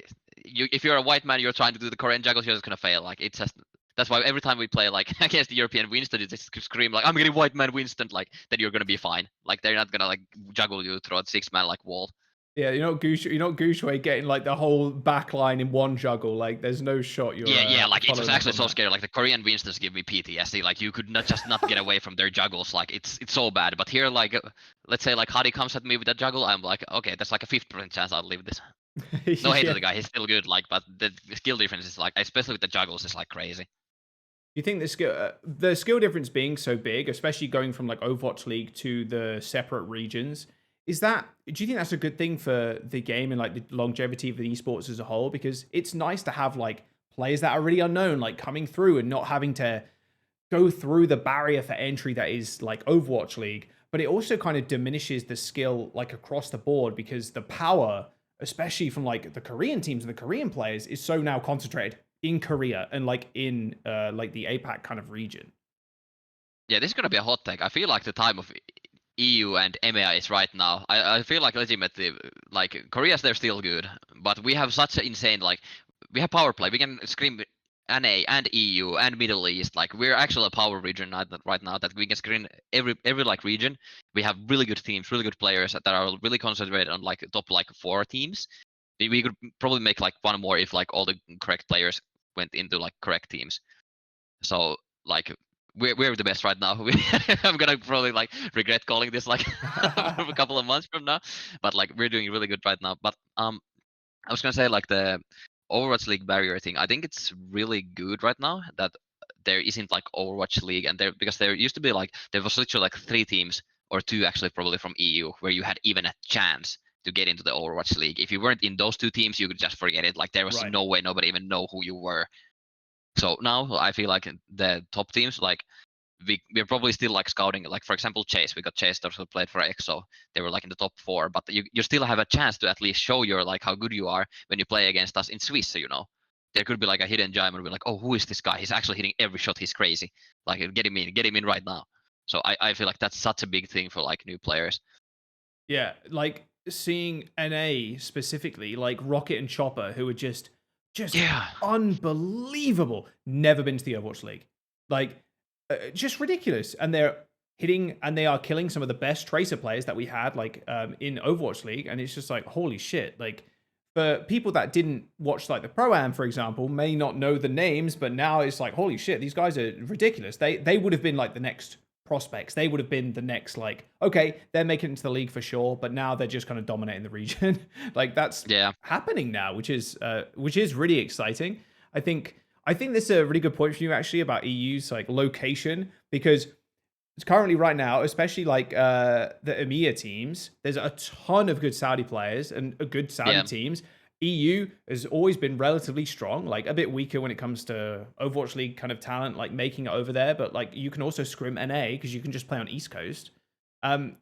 if you're a white man, you're trying to do the Korean juggles, you're just gonna fail. Like it's just that's why every time we play like against the European Winston, you just scream like I'm getting white man Winston, like then you're gonna be fine. Like they're not gonna like juggle you through a 6-man like wall. Yeah, you're not Gushue getting like the whole back line in one juggle. Like, there's no shot you're Yeah, yeah, like it was following up actually on so that. scary. Like the Korean Winstons give me PTSD. Like you could not get away from their juggles. Like it's so bad. But here, like let's say like Hadi comes at me with that juggle, I'm like, okay, there's like a 50% chance I'll leave this. No hate to Yeah. the guy, he's still good. Like, but the skill difference is like, especially with the juggles, is like crazy. You think the skill difference being so big, especially going from like Overwatch League to the separate regions, do you think that's a good thing for the game and like the longevity of the esports as a whole? Because it's nice to have like players that are really unknown, like coming through and not having to go through the barrier for entry that is like Overwatch League, but it also kind of diminishes the skill like across the board because the power, especially from like the Korean teams and the Korean players, is so now concentrated in Korea and like in like the APAC kind of region. Yeah, this is gonna be a hot take. I feel like the time of EU and EMEA is right now. I feel like legitimately, like Korea's they're still good, but we have such an insane like we have power play. We can scream NA and EU and Middle East. Like we're actually a power region right now that we can screen every like region. We have really good teams, really good players that are really concentrated on like top like 4 teams. We could probably make like one more if like all the correct players went into like correct teams. So like we're the best right now. I'm gonna probably like regret calling this like a couple of months from now, but like we're doing really good right now. But I was gonna say like the Overwatch League barrier thing. I think it's really good right now that there isn't like Overwatch League, and there because there used to be like there was literally like 3 teams or 2 actually probably from EU where you had even a chance to get into the Overwatch League. If you weren't in those 2 teams, you could just forget it. Like there was Right. no way nobody even know who you were. So now I feel like the top teams, like we're probably still like scouting. Like for example, Chase. We got Chase that who played for EXO. They were like in the top 4, but you still have a chance to at least show your like how good you are when you play against us in Swiss. So, there could be like a hidden gem and we're like, oh, who is this guy? He's actually hitting every shot. He's crazy. Like get him in right now. So I feel like that's such a big thing for like new players. Yeah, like seeing NA specifically, like Rocket and Chopper, who are just Yeah. unbelievable. Never been to the Overwatch League, like just ridiculous. And they're hitting and they are killing some of the best Tracer players that we had, like in Overwatch League. And it's just like holy shit, like for people that didn't watch like the Pro-Am, for example, may not know the names, but now it's like, holy shit, these guys are ridiculous. They would have been like the next prospects. They would have been the next, like, okay, they're making it into the league for sure, but now they're just kind of dominating the region. Like that's happening now, which is really exciting. I think this is a really good point for you actually about EU's like location, because it's currently right now, especially like the EMEA teams, there's a ton of good Saudi players and good Saudi teams. EU has always been relatively strong, like a bit weaker when it comes to Overwatch League kind of talent, like making it over there. But like you can also scrim NA because you can just play on East Coast.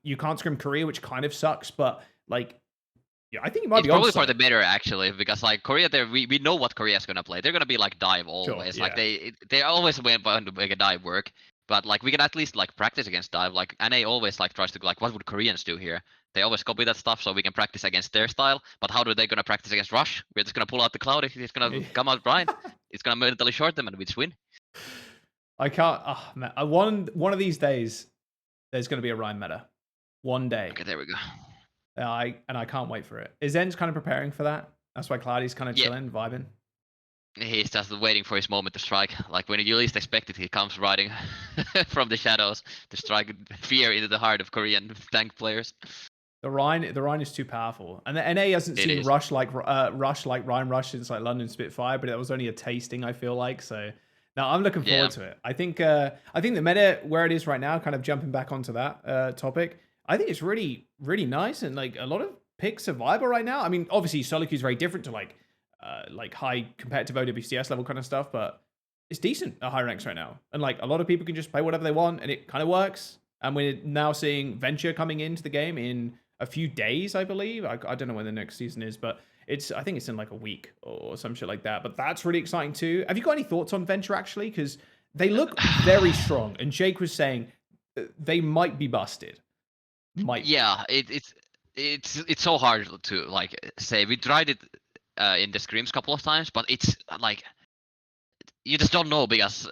You can't scrim Korea, which kind of sucks, but like, yeah, I think it might be probably for the better actually, because like Korea, we know what Korea's gonna play. They're gonna be like dive always. Like they always want to make a dive work. But like we can at least like practice against dive. Like NA always like tries to like, what would Koreans do here? They always copy that stuff, so we can practice against their style. But how are they gonna practice against Rush? We're just gonna pull out the cloud if he's gonna come out blind. It's gonna mentally short them and we just win. I can't. Oh man, one of these days, there's gonna be a Ryan meta. One day. Okay, there we go. I can't wait for it. Is ENCE kind of preparing for that? That's why Cloudy's kind of chilling, vibing. He's just waiting for his moment to strike. Like when you least expect it, he comes riding from the shadows to strike fear into the heart of Korean tank players. The Rhine is too powerful, and the NA hasn't seen Rush like Ryan Rush since like London Spitfire, but that was only a tasting, I feel like. So now I'm looking forward to it. I think the meta where it is right now, kind of jumping back onto that topic, I think it's really, really nice, and like a lot of picks are viable right now. I mean, obviously Solo is very different to like high competitive OWCS level kind of stuff, but it's decent at high ranks right now. And like a lot of people can just play whatever they want, and it kind of works. And we're now seeing Venture coming into the game in a few days, I believe. I don't know when the next season is, but I think it's in like a week or some shit like that. But that's really exciting too. Have you got any thoughts on Venture actually? Because they look very strong, and Jake was saying they might be busted. Yeah, it's so hard to like say. We tried it in the scrims a couple of times, but it's like you just don't know, because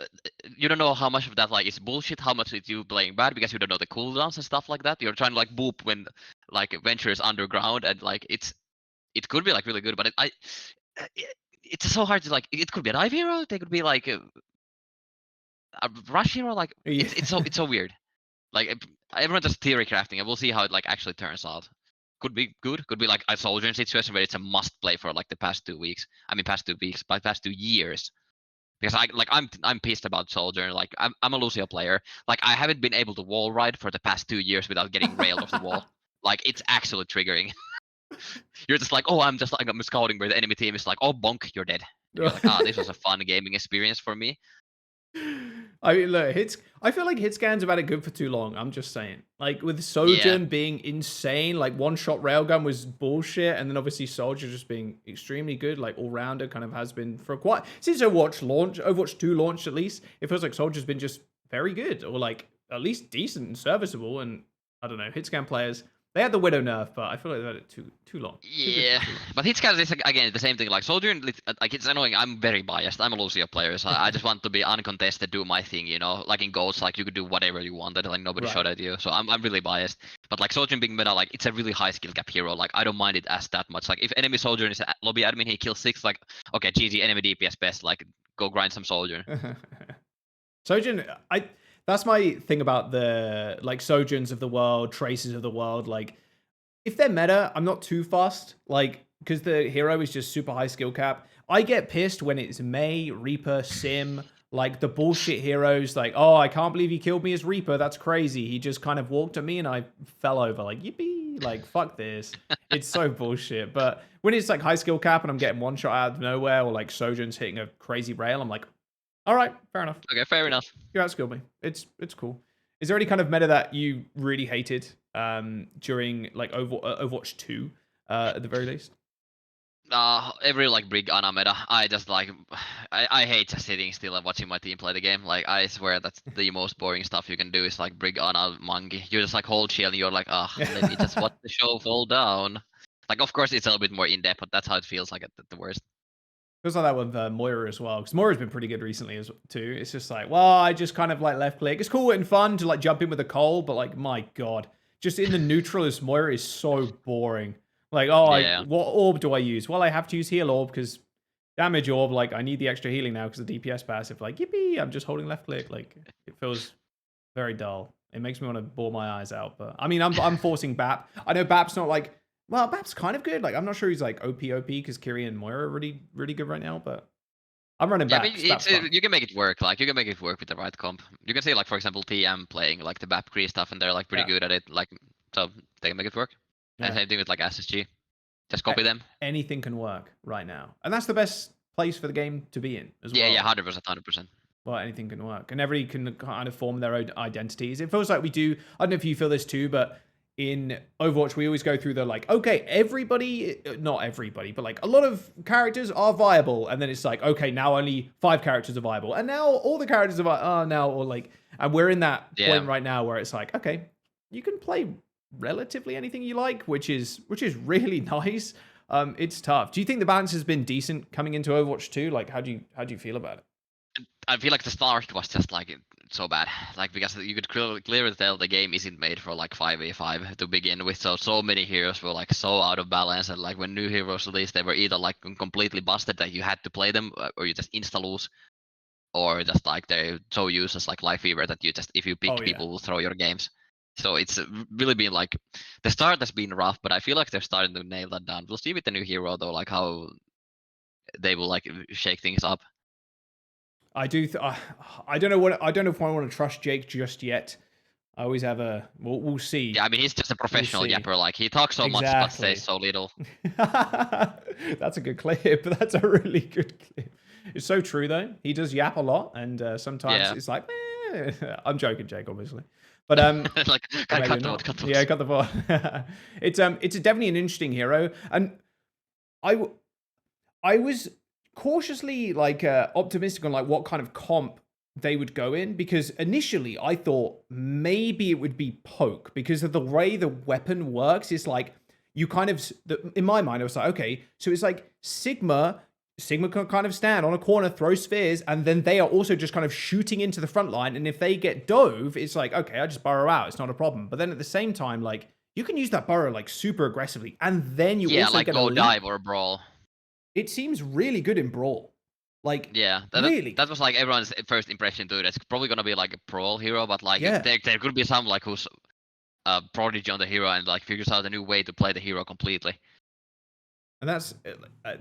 you don't know how much of that like is bullshit, how much is you playing bad because you don't know the cooldowns and stuff like that. You're trying to like boop when like Venture is underground, and like it could be like really good, but it's so hard to like. It could be a dive hero. They could be like a rush hero. Like it's so weird. Like everyone's just theory crafting, and we'll see how it like actually turns out. Could be good. Could be like a Soldier situation where it's a must play for like the past 2 weeks. I mean, past 2 weeks, but past 2 years. Because I'm pissed about Soldier. Like I'm a Lucio player. Like I haven't been able to wall ride for the past 2 years without getting railed off the wall. Like it's actually triggering. You're just like, oh, I'm scouting where the enemy team is like, oh, bonk, you're dead. And you're like, this was a fun gaming experience for me. I mean, look, I feel like hit scans have had it good for too long. I'm just saying. Like with Sojourn being insane, like one shot railgun was bullshit, and then obviously Soldier just being extremely good, like all rounder, kind of has been for quite since Overwatch 2 launched at least. It feels like Soldier's been just very good, or like at least decent and serviceable. And I don't know, hit scan players. They had the Widow nerf, but I feel like they had it too long. Yeah, but Hitscans is again the same thing. Like Soldier, like it's annoying. I'm very biased. I'm a Lucio player, so I just want to be uncontested, do my thing. You know, like in Ghosts, like you could do whatever you wanted, like nobody shot at you. So I'm really biased. But like Soldier being meta, like it's a really high skill cap hero. Like I don't mind it as that much. Like if enemy Soldier is a lobby admin, he kills 6. Like okay, GG, enemy DPS best. Like go grind some Soldier. Sojourn, that's my thing about the like Sojourns of the world, Traces of the world. Like, if they're meta, I'm not too fussed. Like, because the hero is just super high skill cap. I get pissed when it's Mei, Reaper, Sim, like the bullshit heroes. Like, oh, I can't believe he killed me as Reaper. That's crazy. He just kind of walked at me and I fell over. Like, yippee! Like, fuck this. It's so bullshit. But when it's like high skill cap and I'm getting one shot out of nowhere, or like Sojourn's hitting a crazy rail, I'm like, all right, fair enough. Okay, fair enough. You outskilled me. It's cool. Is there any kind of meta that you really hated during like Overwatch 2 at the very least? Every like big Ana meta, I just like I hate just sitting still and watching my team play the game. Like I swear that's the most boring stuff you can do is like brig Ana monkey. You just like hold shield and you're like, let me just watch the show fall down. Like of course it's a little bit more in depth, but that's how it feels like at the worst. Feels like that with Moira as well, because Moira's been pretty good recently too. It's just like, well, I just kind of like left click. It's cool and fun to like jump in with a Cole, but like, my god, just in the neutral as Moira is so boring. Like, oh, Yeah. what orb do I use? Well, I have to use heal orb because damage orb. Like, I need the extra healing now because of DPS passive. Like, yippee! I'm just holding left click. Like, it feels very dull. It makes me want to bore my eyes out. But I mean, I'm forcing BAP. I know BAP's not like. Well, BAP's kind of good. Like, I'm not sure he's like OP because Kiri and Moira are really good right now. But I'm running Yeah, I BAP. mean, you can make it work. Like, you can make it work with the right comp. You can see, like, for example, TM playing like the BAP Cree stuff, and they're like pretty good at it. Like, so they can make it work. And same thing with like SSG. Just copy them. Anything can work right now, and that's the best place for the game to be in as well. Yeah, 100%, 100%. Well, anything can work, and everybody can kind of form their own identities. It feels like we do. I don't know if you feel this too, but in Overwatch, we always go through the like, okay, everybody, not everybody, but like a lot of characters are viable, and then it's like, okay, now only 5 characters are viable, and now all the characters are now, or like, and we're in that point right now where it's like, okay, you can play relatively anything you like, which is really nice. It's tough. Do you think the balance has been decent coming into Overwatch 2? Like, how do you feel about it? I feel like the start was just like so bad, like because you could clearly tell the game isn't made for like 5v5 to begin with. So many heroes were like so out of balance, and like when new heroes released, they were either like completely busted that you had to play them, or you just insta lose, or just like they're so useless like Life Fever that you just if you pick people will throw your games. So it's really been like the start has been rough, but I feel like they're starting to nail that down. We'll see with the new hero though, like how they will like shake things up. I do. I don't know what. I don't know if I want to trust Jake just yet. I always have a. We'll see. Yeah, I mean he's just a professional yapper. Like he talks so much but says so little. That's a good clip. That's a really good clip. It's so true though. He does yap a lot, and sometimes it's like, I'm joking, Jake, obviously. But like cut the ball. It's definitely an interesting hero, and I was cautiously like optimistic on like what kind of comp they would go in, because initially I thought maybe it would be poke because of the way the weapon works. It's like you kind of in my mind I was like, okay, so it's like Sigma can kind of stand on a corner, throw spheres, and then they are also just kind of shooting into the front line. And if they get dove, it's like, okay, I just burrow out. It's not a problem. But then at the same time, like you can use that burrow like super aggressively, and then you also like get go a dive or brawl. It seems really good in brawl. Like that was like everyone's first impression to it. It's probably gonna be like a brawl hero, but like there could be some like who's prodigy on the hero and like figures out a new way to play the hero completely. And that's,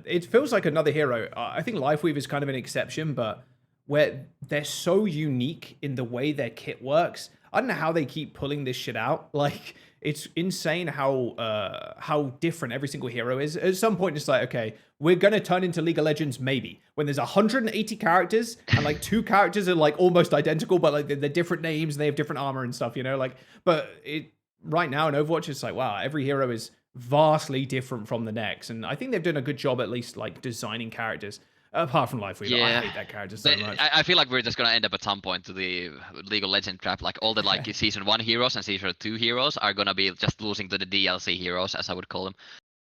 it feels like another hero. I think Lifeweaver is kind of an exception, but where they're so unique in the way their kit works. I don't know how they keep pulling this shit out. Like, it's insane how different every single hero is. At some point, it's like, okay, we're going to turn into League of Legends, maybe. When there's 180 characters, and like 2 characters are like almost identical, but like they're different names, and they have different armor and stuff, you know? Like, but right now in Overwatch, it's like, wow, every hero is vastly different from the next, and I think they've done a good job at least like designing characters. Apart from Lifeweaver, I hate that character so much. I feel like we're just gonna end up at some point to the League of Legends trap. Like all the like season 1 heroes and season 2 heroes are gonna be just losing to the DLC heroes, as I would call them,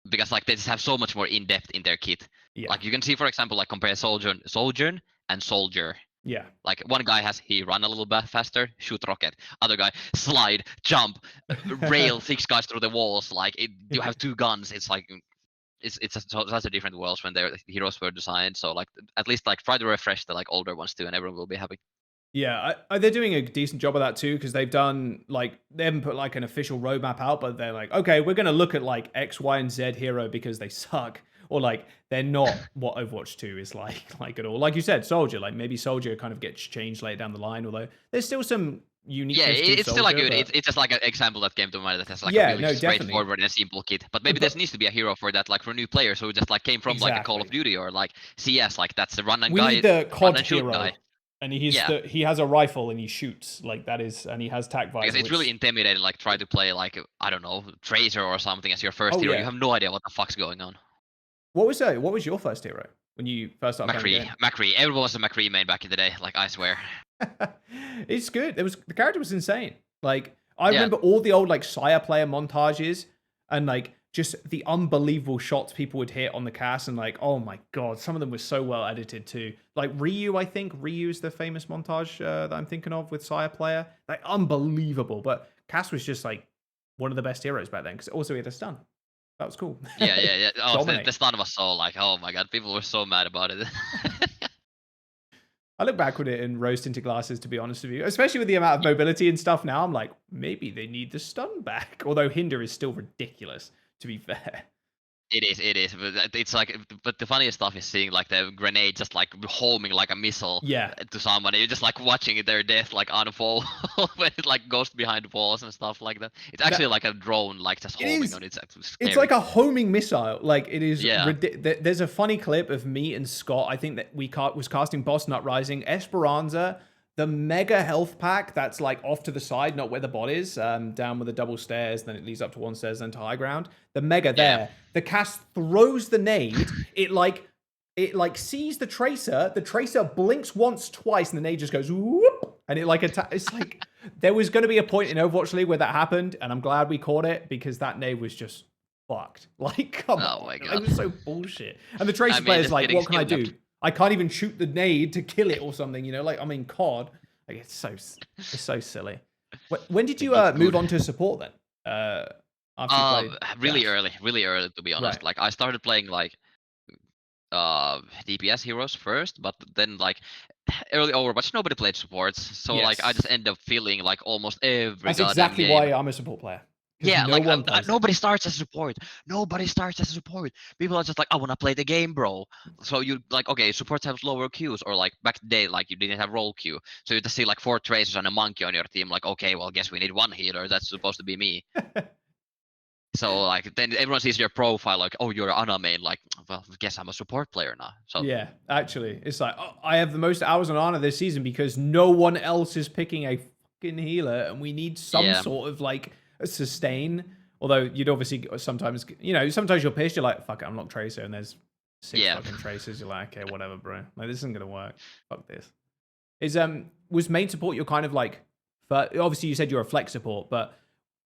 because like they just have so much more in depth in their kit. Like you can see, for example, like compare Sojourn and Soldier. Yeah. Like one guy he run a little bit faster, shoot rocket. Other guy slide, jump, rail 6 guys through the walls. Like you have 2 guns. It's like it's such a different worlds when their heroes were designed. So like at least like try to refresh the like older ones too, and everyone will be happy. Yeah, they're doing a decent job of that too, because they've done like they haven't put like an official roadmap out, but they're like, okay, we're gonna look at like X, Y, and Z hero because they suck, or like they're not what Overwatch 2 is like at all. Like you said, Soldier, like maybe Soldier kind of gets changed later down the line, although there's still some unique. Yeah, it's still like good. It's just like an example that came to mind that has like a really straightforward and simple kit. But maybe there needs to be a hero for that, like for new players who just like came from like a Call of Duty or like CS. Like that's the run and guy. We need the COD hero. Guy. And he has a rifle and he shoots like that is, and he has tac visor. Because it's really intimidating. Like try to play like I don't know Tracer or something as your first hero. You have no idea what the fuck's going on. What was your first hero when you first started playing? McCree. Everyone was a McCree main back in the day. Like I swear. It's good. The character was insane. Like I remember all the old like Sire player montages and like just the unbelievable shots people would hit on the cast, and like, oh my god, some of them were so well edited too. Like Ryu, I think Ryu's the famous montage that I'm thinking of with Sire player. Like unbelievable. But Cass was just like one of the best heroes back then because also he had a stun. That was cool. Yeah. Oh, the Dominate. start was so like, oh my god, people were so mad about it. I look back with it and roast into glasses, to be honest with you. Especially with the amount of mobility and stuff now, I'm like, maybe they need the stun back. Although hinder is still ridiculous, to be fair. It is. But it's like, but the funniest stuff is seeing like the grenade just like homing like a missile Yeah. to someone. You're just like watching their death like unfold when it like goes behind walls and stuff like that. It's actually like a drone like just It homing is. on it. It's actually It's scary. like a homing missile. Like it is. Yeah. There's a funny clip of me and Scott. I think that was casting Boss Nut Rising Esperanza. The mega health pack that's like off to the side, not where the bot is, down with the double stairs, then it leads up to one stairs, then to high ground. The mega there. The cast throws the nade. It sees the tracer. The tracer blinks once, twice, and the nade just goes whoop, and it like it's like there was going to be a point in Overwatch League where that happened, and I'm glad we caught it because that nade was just fucked. Like, come on, my it god. was so bullshit. And the tracer player's like, what can I do? I can't even shoot the nade to kill it or something, you know? Like, I mean, COD. Like, it's so silly. When did you move on to support then? After you played really Dash? early to be honest. Right. Like I started playing like DPS heroes first, but then like early Overwatch nobody played supports, so like I Yes. just end up feeling like almost every That's goddamn exactly game. why I'm a support player. Because Yeah, no like one plays it. nobody starts as a support. Nobody starts as a support. People are just like, I want to play the game, bro. So you like, okay, supports have lower queues, or like back in the day, like you didn't have role queue, so you just see like 4 tracers and a monkey on your team. Like, okay, well, guess we need 1 healer. That's supposed to be me. So like then everyone sees your profile, like, oh, you're an Ana main. Like, well, I guess I'm a support player now. So Yeah, actually, it's like, oh, I have the most hours on Ana this season because no one else is picking a fucking healer, and we need some sort of like a sustain. Although you'd obviously sometimes, sometimes you're pissed. You're like, fuck it, unlock tracer, and there's 6 fucking tracers. You're like, okay, whatever, bro. Like, this isn't gonna work. Fuck this. Was main support your kind of like? Obviously, you said you're a flex support, but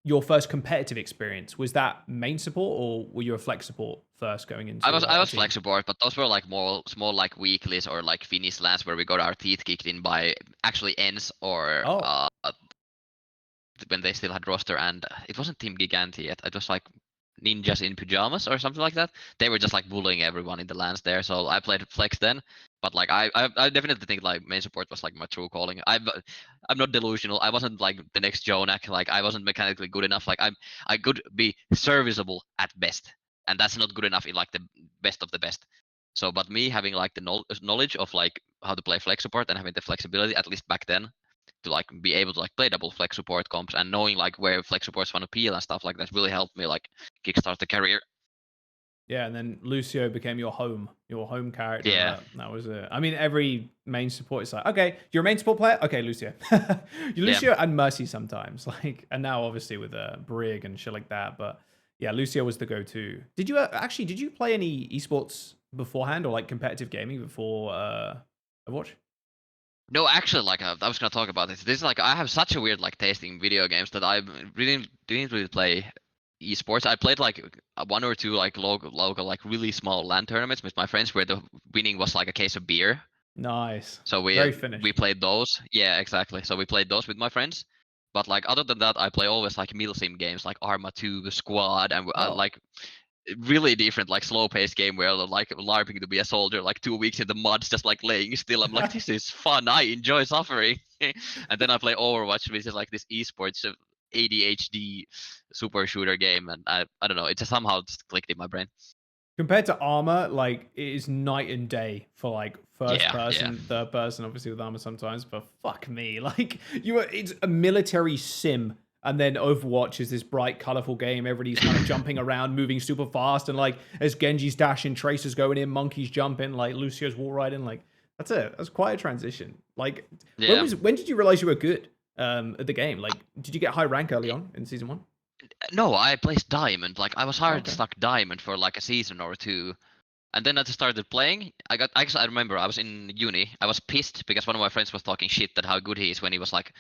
your first competitive experience, was that main support, or were you a flex support first going into? I was flex support, but those were like more small like weeklies or like Finnish lands where we got our teeth kicked in by actually ENCE or when they still had roster, and it wasn't Team Giganti yet. It was like ninjas in pajamas or something like that. They were just like bullying everyone in the lands there. So I played flex then, but like I definitely think like main support was like my true calling. I'm not delusional. I wasn't like the next Jonak. Like I wasn't mechanically good enough. Like I could be serviceable at best, and that's not good enough in like the best of the best. So, but me having like the knowledge of like how to play flex support and having the flexibility, at least back then, to like be able to like play double flex support comps and knowing like where flex supports want to peel and stuff like that really helped me like kickstart the career. Yeah, and then Lucio became your home character. Yeah. That was it. I mean, every main support is like, okay, you're a main support player? Okay, Lucio. You Lucio and Mercy sometimes. Like, and now obviously with Brig and shit like that. But yeah, Lucio was the go-to. Did you play any esports beforehand, or like competitive gaming before Overwatch? No, actually, like I was gonna talk about this. This is like I have such a weird like taste in video games that I really didn't really play esports. I played like 1 or 2 like local like really small LAN tournaments with my friends where the winning was like a case of beer. Nice. So Very Finnish. we played those. Yeah, exactly. So we played those with my friends. But like other than that, I play always like milsim games like Arma 2, Squad, and like really different like slow paced game where like larping to be a soldier like 2 weeks in the mud just like laying still. I'm like, this is fun, I enjoy suffering. And then I play Overwatch, which is like this esports ADHD super shooter game, and I don't know, it just somehow just clicked in my brain. Compared to Armor, like it is night and day for like first person, third person, obviously with Armor sometimes, but fuck me. Like it's a military sim. And then Overwatch is this bright, colorful game. Everybody's kind of jumping around, moving super fast. And like, as Genji's dashing, Tracer's going in, Monkey's jumping, like Lucio's wall riding. Like, that's it. That's quite a transition. Like, when did you realize you were good at the game? Like, did you get high rank early on in season 1? No, I placed Diamond. Like, I was Hardstuck Diamond for like a season or 2. And then I just started playing. I remember I was in uni. I was pissed because one of my friends was talking shit that how good he is when he was like,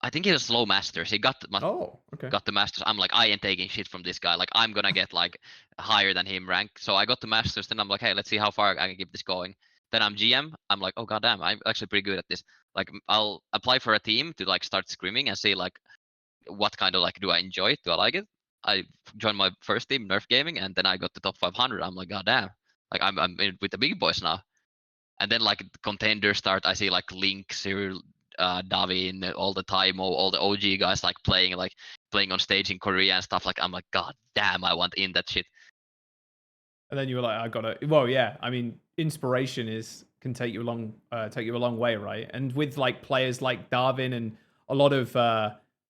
I think he was low masters. He got the masters. I'm like, I ain't taking shit from this guy. Like, I'm gonna get like higher than him rank. So I got the masters. Then I'm like, hey, let's see how far I can keep this going. Then I'm GM. I'm like, oh goddamn, I'm actually pretty good at this. Like, I'll apply for a team to like start screaming and see like what kind of like do I enjoy? Do I like it? I joined my first team, Nerf Gaming, and then I got the top 500. I'm like, god damn, like I'm in with the big boys now. And then like contenders start, I see like Link, Cyril, Davin all the time, all the OG guys like playing on stage in Korea and stuff. Like I'm like, god damn, I want in that shit. And then you were like, I gotta. Well, yeah. I mean, inspiration can take you a long way, right? And with like players like Darwin and a lot of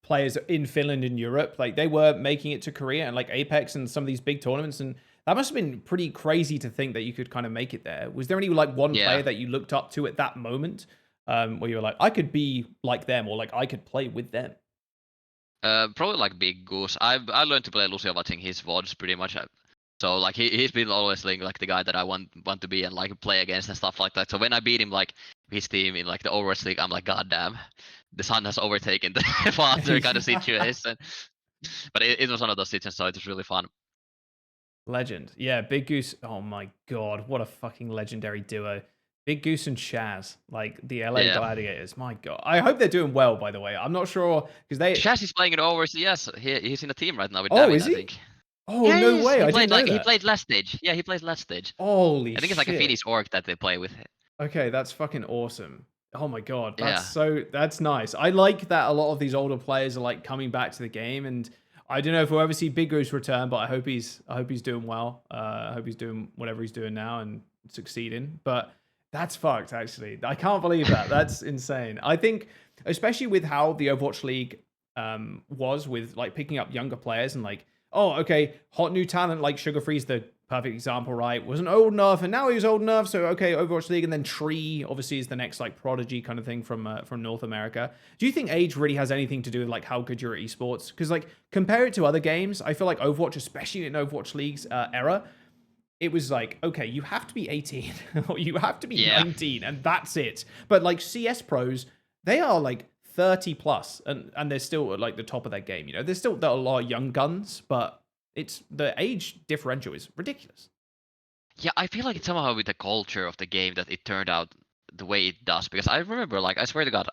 players in Finland and Europe, like they were making it to Korea and like Apex and some of these big tournaments, and that must have been pretty crazy to think that you could kind of make it there. Was there any like one Yeah. player that you looked up to at that moment, where you were like, I could be like them, or like I could play with them? Probably like Big Goose. I learned to play Lucio watching his VODs pretty much. So like he's been always like the guy that I want to be and like play against and stuff like that. So when I beat him like his team in like the Overwatch League, I'm like, god damn, the sun has overtaken the father kind of situation. But it was one of those situations, so it was really fun. Legend. Yeah, Big Goose. Oh my god, what a fucking legendary duo. Big Goose and Shaz, like the LA Yeah. Gladiators. My god. I hope they're doing well, by the way. I'm not sure because they. Shaz is playing in OWCS. He's in a team right now with Oh, David, is I he? think. Oh, Yeah, no he is. way. He I played didn't know like he that. played last stage. Yeah, he plays last stage. Holy I think it's like a Finnish org that they play with. Okay, that's fucking awesome. Oh my god, Yeah. that's nice. I like that a lot of these older players are like coming back to the game, and I don't know if we'll ever see Big Goose return, but I hope he's doing well. I hope he's doing whatever he's doing now and succeeding. But that's fucked actually. I can't believe that. That's insane. I think especially with how the Overwatch League was with like picking up younger players and like, oh, okay, hot new talent like Sugar Free's the perfect example, right? Wasn't old enough, and now he's old enough. So okay, Overwatch League, and then Tree obviously is the next like prodigy kind of thing from North America. Do you think age really has anything to do with like how good you're at esports? Because like compare it to other games, I feel like Overwatch, especially in Overwatch League's era, it was like, okay, you have to be 18 or you have to be 19, and that's it. But like CS pros, they are like 30 plus, and they're still at like the top of their game. You know, there's still a lot of young guns, but it's the age differential is ridiculous. Yeah, I feel like it's somehow with the culture of the game that it turned out the way it does. Because I remember, like, I swear to God,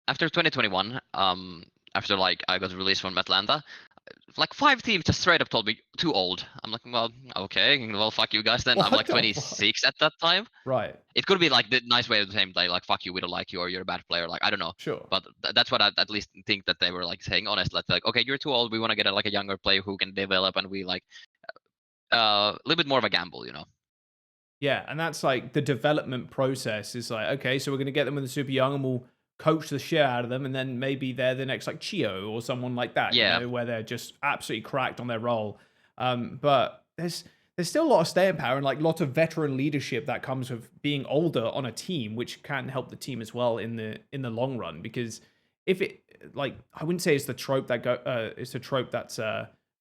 after 2021, after like I got released from Atlanta, like 5 teams just straight up told me too old. I'm like, well, okay, well, fuck you guys then. I'm like 26 at that time. Right. It could be like the nice way of saying like fuck you, we don't like you, or you're a bad player. Like I don't know. Sure. But that's what I at least think that they were like saying. Honest, like okay, you're too old. We want to get like a younger player who can develop, and we like a little bit more of a gamble, you know. Yeah, and that's like the development process is like, okay, so we're going to get them when they're super young and we'll coach the shit out of them, and then maybe they're the next like Chio or someone like that, Yeah. you know, where they're just absolutely cracked on their role. But there's still a lot of staying power and like lots of veteran leadership that comes with being older on a team, which can help the team as well in the long run. Because if it like, I wouldn't say it's the trope it's a trope that's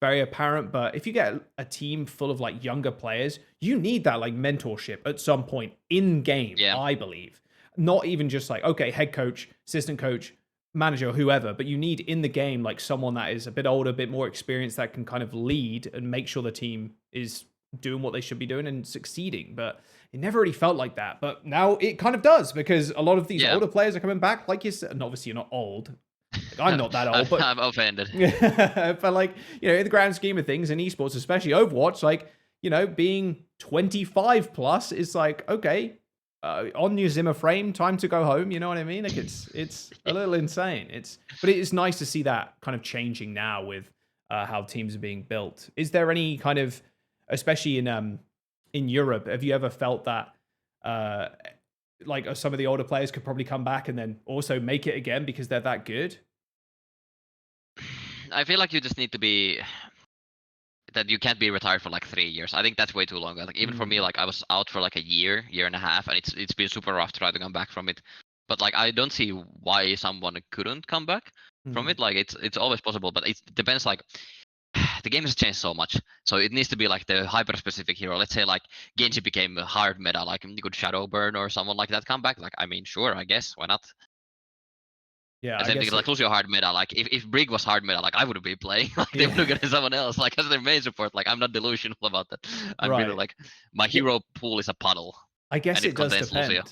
very apparent, but if you get a team full of like younger players, you need that like mentorship at some point in game. Yeah. I believe, not even just like, okay, head coach, assistant coach, manager, whoever, but you need in the game like someone that is a bit older, a bit more experienced, that can kind of lead and make sure the team is doing what they should be doing and succeeding. But it never really felt like that, but now it kind of does, because a lot of these older players are coming back, like you said. And obviously you're not old, like, I'm not that old, but I'm offended. but like, you know, in the grand scheme of things in esports, especially Overwatch, like, you know, being 25 plus is like, okay, on your Zimmer frame, time to go home. You know what I mean? Like it's a little insane. But it is nice to see that kind of changing now with how teams are being built. Is there any kind of, especially in Europe, have you ever felt that like some of the older players could probably come back and then also make it again because they're that good? I feel like you just need to be that you can't be retired for like 3 years. I think that's way too long. Like even for me, like I was out for like a year and a half, and it's been super rough to try to come back from it. But like I don't see why someone couldn't come back from it. Like it's always possible, but it depends. Like the game has changed so much, so it needs to be like the hyper specific hero. Let's say like Genji became a hard meta, like you could Shadowburn or someone like that come back. Like I mean, sure, I guess, why not? Yeah, I think like Lucio hard meta. Like if Brig was hard meta, like I wouldn't be playing. Like they would look at someone else, like as their main support. Like I'm not delusional about that. I'm really like my hero pool is a puddle. I guess it does depend. Lucio.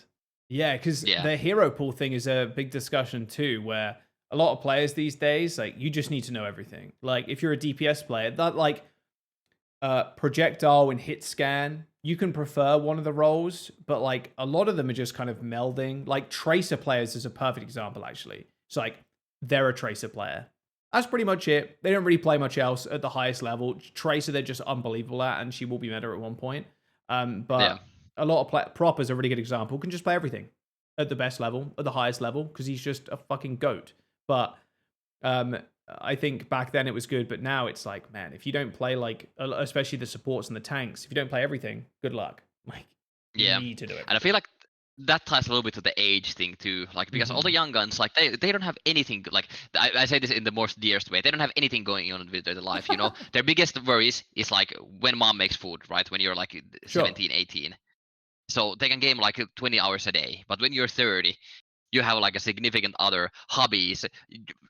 Yeah, because the hero pool thing is a big discussion too, where a lot of players these days, like you just need to know everything. Like if you're a DPS player, that like projectile and hit scan, you can prefer one of the roles, but like a lot of them are just kind of melding. Like tracer players is a perfect example, actually. It's like they're a tracer player. That's pretty much it. They don't really play much else at the highest level. Tracer, they're just unbelievable at, and she will be meta at one point. But a lot of Prop is a really good example. Can just play everything at the best level, at the highest level, because he's just a fucking goat. But I think back then it was good, but now it's like, man, if you don't play like, especially the supports and the tanks, if you don't play everything, good luck. Like, you need to do it. And I feel like that ties a little bit to the age thing too, like because all the young guns, like they don't have anything. Like I say this in the most dearest way, they don't have anything going on with their life. You know, their biggest worries is like when mom makes food, right? When you're like 17, 18, so they can game like 20 hours a day. But when you're 30, you have like a significant other hobbies.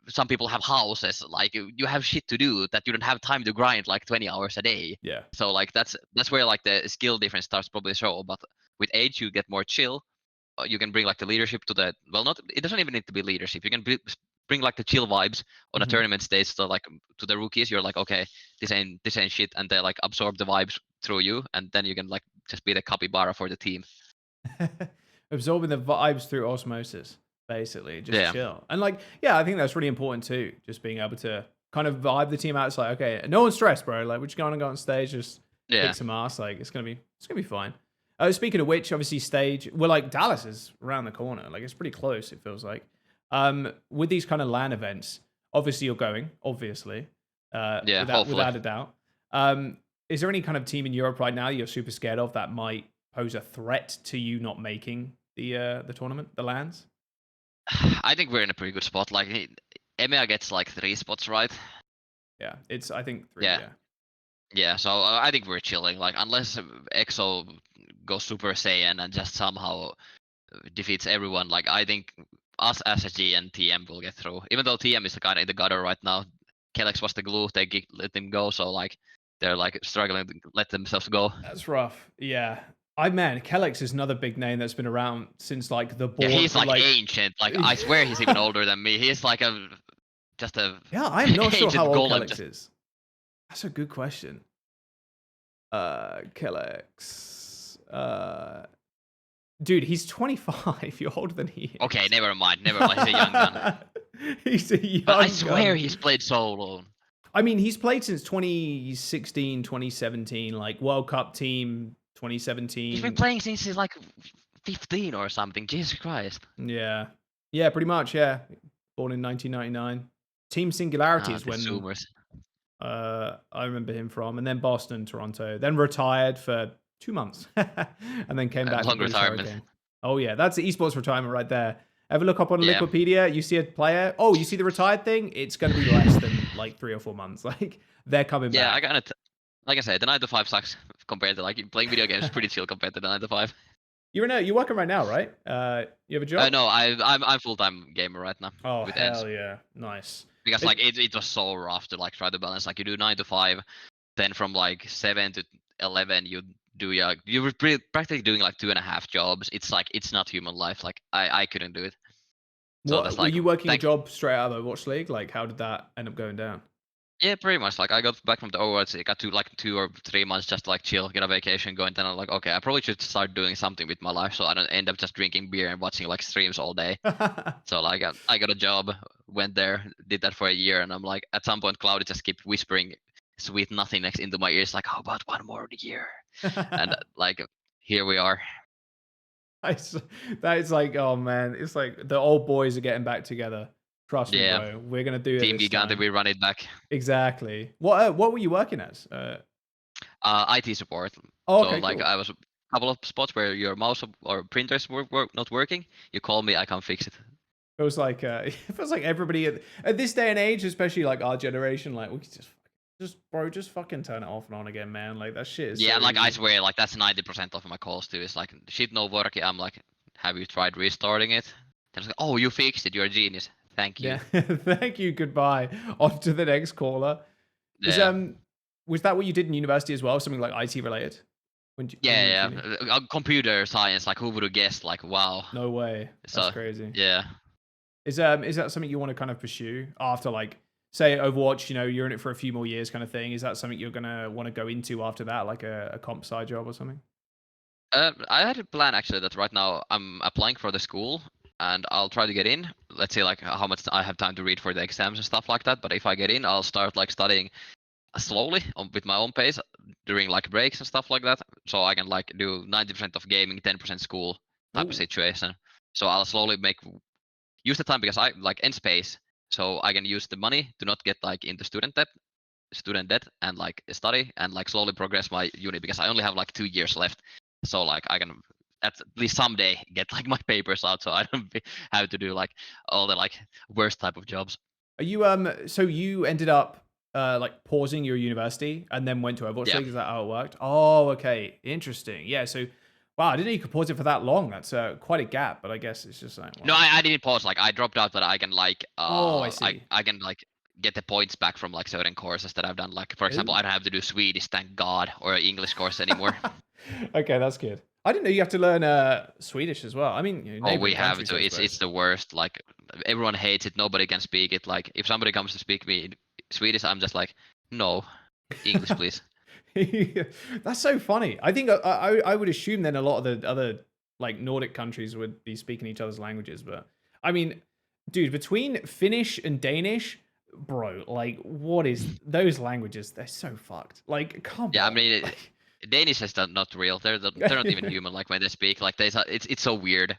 Some people have houses, like you have shit to do that you don't have time to grind like 20 hours a day. Yeah. So like that's where like the skill difference starts probably show. But with age, you get more chill. You can bring like the leadership to the it doesn't even need to be leadership. You can bring like the chill vibes on a tournament stage. So like to the rookies, you're like, okay, this ain't shit, and they like absorb the vibes through you, and then you can like just be the capybara for the team. Absorbing the vibes through osmosis, basically, just chill. And like, yeah, I think that's really important too. Just being able to kind of vibe the team out. It's like, okay, no one's stressed, bro. Like we're just going to go on stage, just kick some ass. Like it's gonna be fine. Speaking of which, obviously stage, well, like Dallas is around the corner. Like it's pretty close, it feels like. With these kind of LAN events, obviously you're going, obviously. Without a doubt. Is there any kind of team in Europe right now you're super scared of that might pose a threat to you not making the tournament, the LANs? I think we're in a pretty good spot. Like EMEA gets like 3 spots, right? Yeah, it's I think 3. Yeah, so I think we're chilling. Like unless EXO goes Super Saiyan and just somehow defeats everyone, like I think us, SSG, and TM will get through. Even though TM is kind of in the gutter right now. Kellex was the glue, they let him go, so like they're like struggling to let themselves go. That's rough. Yeah. Kellex is another big name that's been around since like the board. Yeah, he's like ancient. Like I swear he's even older than me. He's like I'm not sure how old Kellex is. That's a good question. Kellex. Dude, he's 25. You're older than he is. Okay, never mind. He's a young gun. He's a young But I swear he's played so long. I mean, he's played since 2016, 2017, like World Cup team 2017. He's been playing since he's like 15 or something. Jesus Christ. Yeah. Yeah, pretty much, yeah. Born in 1999. Team Singularity is when I remember him from, and then Boston, Toronto, then retired for 2 months, and then came back. Long retirement. Oh yeah, that's the esports retirement right there. Ever look up on Wikipedia, you see a player, oh, you see the retired thing? It's going to be less than like 3 or 4 months. Like they're coming back. Yeah, I got it. Like I said, the 9 to 5 sucks compared to like playing video games. Pretty chill compared to the 9 to 5. You're working right now, right? You have a job? No, I'm full-time gamer right now. Oh with hell ENCE. yeah, nice. Because like it was so rough to like try to balance. Like you do 9 to 5, then from like 7 to 11 you were practically doing like 2.5 jobs. It's like it's not human life. Like I couldn't do it. So what, were you working a job straight out of Overwatch League? Like how did that end up going down? Yeah, pretty much. Like I got back from the Overwatch, I got to like 2 or 3 months just to like chill, get a vacation going. Then I'm like, okay, I probably should start doing something with my life, so I don't end up just drinking beer and watching like streams all day. So like I got a job, went there, did that for a year, and I'm like, at some point, Cloudy just kept whispering sweet nothingness into my ears, like, how about one more year? And like here we are. That is like, oh man, it's like the old boys are getting back together. Trust me, bro. We're gonna do it. Team Gigante, we run it back. Exactly. What were you working as? IT support. Oh, okay, so like cool. I was a couple of spots where your mouse or printers were not working. You call me, I come fix it. It was like it feels like everybody at this day and age, especially like our generation, like we could just fucking turn it off and on again, man. Like that shit is Yeah, so like easy. I swear, like that's 90% of my calls too. It's like shit no working. I'm like, have you tried restarting it? Then it's like, oh, you fixed it. You're a genius. Thank you. Yeah, thank you. Goodbye. On to the next caller. Yeah. Was that what you did in university as well? Something like IT related? Yeah. Computer science. Like who would have guessed? Like wow. No way. That's crazy. Yeah. Is that something you want to kind of pursue after like say Overwatch? You know, you're in it for a few more years, kind of thing. Is that something you're gonna want to go into after that, like a comp side job or something? I had a plan actually that right now I'm applying for the school and I'll try to get in. Let's say like how much I have time to read for the exams and stuff like that. But if I get in, I'll start like studying slowly with my own pace during like breaks and stuff like that. So I can like do 90% of gaming, 10% school type of Ooh. situation. So I'll slowly use the time because I like end space. So I can use the money to not get like into student debt and like study and like slowly progress my uni because I only have like 2 years left. So like I can at least someday get like my papers out so I don't have to do like all the like worst type of jobs. Are you so you ended up like pausing your university and then went to Overwatch Yeah. League? Is that how it worked? Oh, okay. Interesting. Yeah, so wow, I didn't know you could pause it for that long. That's quite a gap, but I guess it's just like No, wow. I didn't pause. Like I dropped out, but I can like Oh, I see. I can like get the points back from like certain courses that I've done. Like for example, Ooh. I don't have to do Swedish, thank God, or English course anymore. Okay, that's good. I didn't know you have to learn Swedish as well. I mean, you know, Oh, we neighboring have countries, to. I It's suppose. the worst. Like everyone hates it. Nobody can speak it. Like if somebody comes to speak me in Swedish, I'm just like, no, English, please. That's so funny. I think I would assume then a lot of the other like Nordic countries would be speaking each other's languages, but I mean, dude, between Finnish and Danish, bro, like what is those languages? They're so fucked. Like, come Yeah, I on. mean, Like, Danish is not real. They're not even human. Like when they speak, like it's so weird.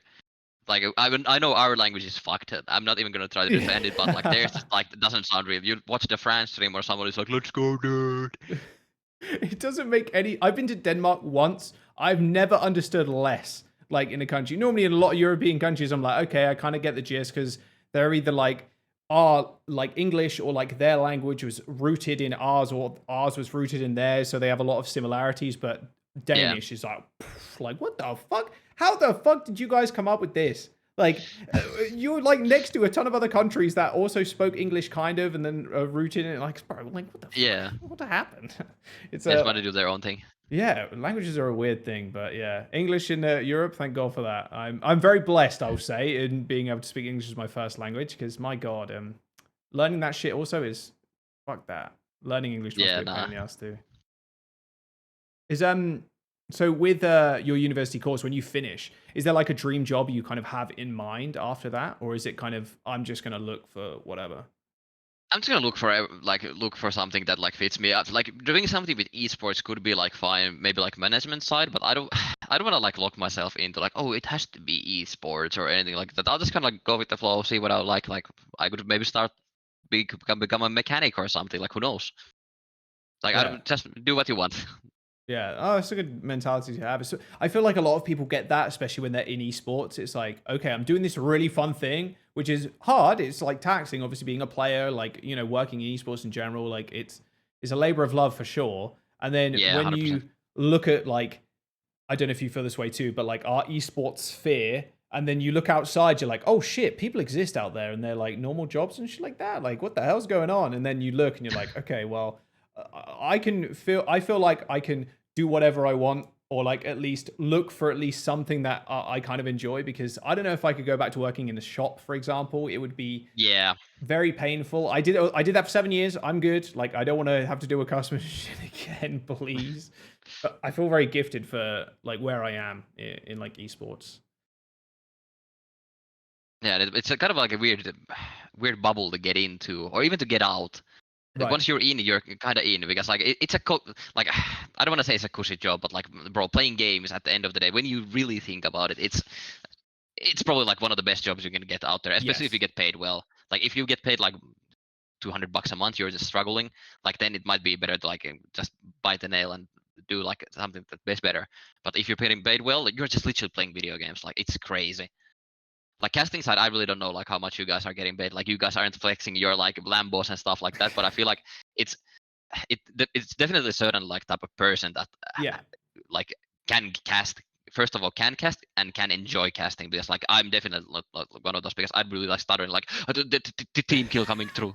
Like I know our language is fucked. I'm not even gonna try to defend it, but like there's yeah. just like it doesn't sound real. You watch the France stream or somebody's like, "Let's go, dude." It doesn't make any. I've been to Denmark once. I've never understood less. Like in a country, normally in a lot of European countries, I'm like, okay, I kind of get the gist because they're either like are like English or like their language was rooted in ours or ours was rooted in theirs, so they have a lot of similarities. But Yeah. Danish is like, like what the fuck? How the fuck did you guys come up with this? Like you're like next to a ton of other countries that also spoke English kind of and then rooted in it. Like, bro, like what the fuck? Yeah. What happened? It's They just a want to do their own thing. yeah, languages are a weird thing, but yeah, English in Europe, thank God for that. I'm very blessed, I'll say, in being able to speak English as my first language because my God, learning that shit also is fuck that. Learning English must Yeah, be a pain nah. in the ass too. Is so with your university course when you finish, is there like a dream job you kind of have in mind after that, or is it kind of I'm just gonna look for whatever? I'm just gonna look for something that like fits me. Like doing something with esports could be like fine, maybe like management side, but I don't want to like lock myself into like oh it has to be esports or anything like that. I'll just kind of like go with the flow, see what I like. Like I could maybe become a mechanic or something. Like who knows? Like I Yeah. don't just do what you want. Yeah. Oh, it's a good mentality to have. So I feel like a lot of people get that, especially when they're in esports. It's like, okay, I'm doing this really fun thing, which is hard. It's like taxing, obviously being a player, like, you know, working in esports in general, like it's a labor of love for sure. And then Yeah, when 100%. you look at like, I don't know if you feel this way too, but like our esports sphere, and then you look outside, you're like, oh shit, people exist out there and they're like normal jobs and shit like that. Like, what the hell's going on? And then you look and you're like, okay, well, I feel like I can do whatever I want or like at least look for at least something that I kind of enjoy because I don't know if I could go back to working in a shop, for example. It would be Yeah, very painful. I did that for 7 years. I'm good. Like I don't want to have to do a customer shit again, please. But I feel very gifted for like where I am in like esports. yeah. It's a kind of like a weird bubble to get into, or even to get out. Right. Once you're in, you're kind of in because like it's like I don't want to say it's a cushy job, but like bro, playing games at the end of the day, when you really think about it, it's probably like one of the best jobs you can get out there, especially if you Yes. get paid well. Like if you get paid like $200 a month, you're just struggling. Like then it might be better to like just bite the nail and do like something that's better. But if you're getting paid well, you're just literally playing video games. Like it's crazy. Like casting side, I really don't know like how much you guys are getting paid. Like you guys aren't flexing your like Lambos and stuff like that. But I feel like it's it's definitely a certain like type of person that Yeah. like can cast. First of all, can cast and can enjoy casting because like I'm definitely not one of those because I'd really like stuttering like the team kill coming through.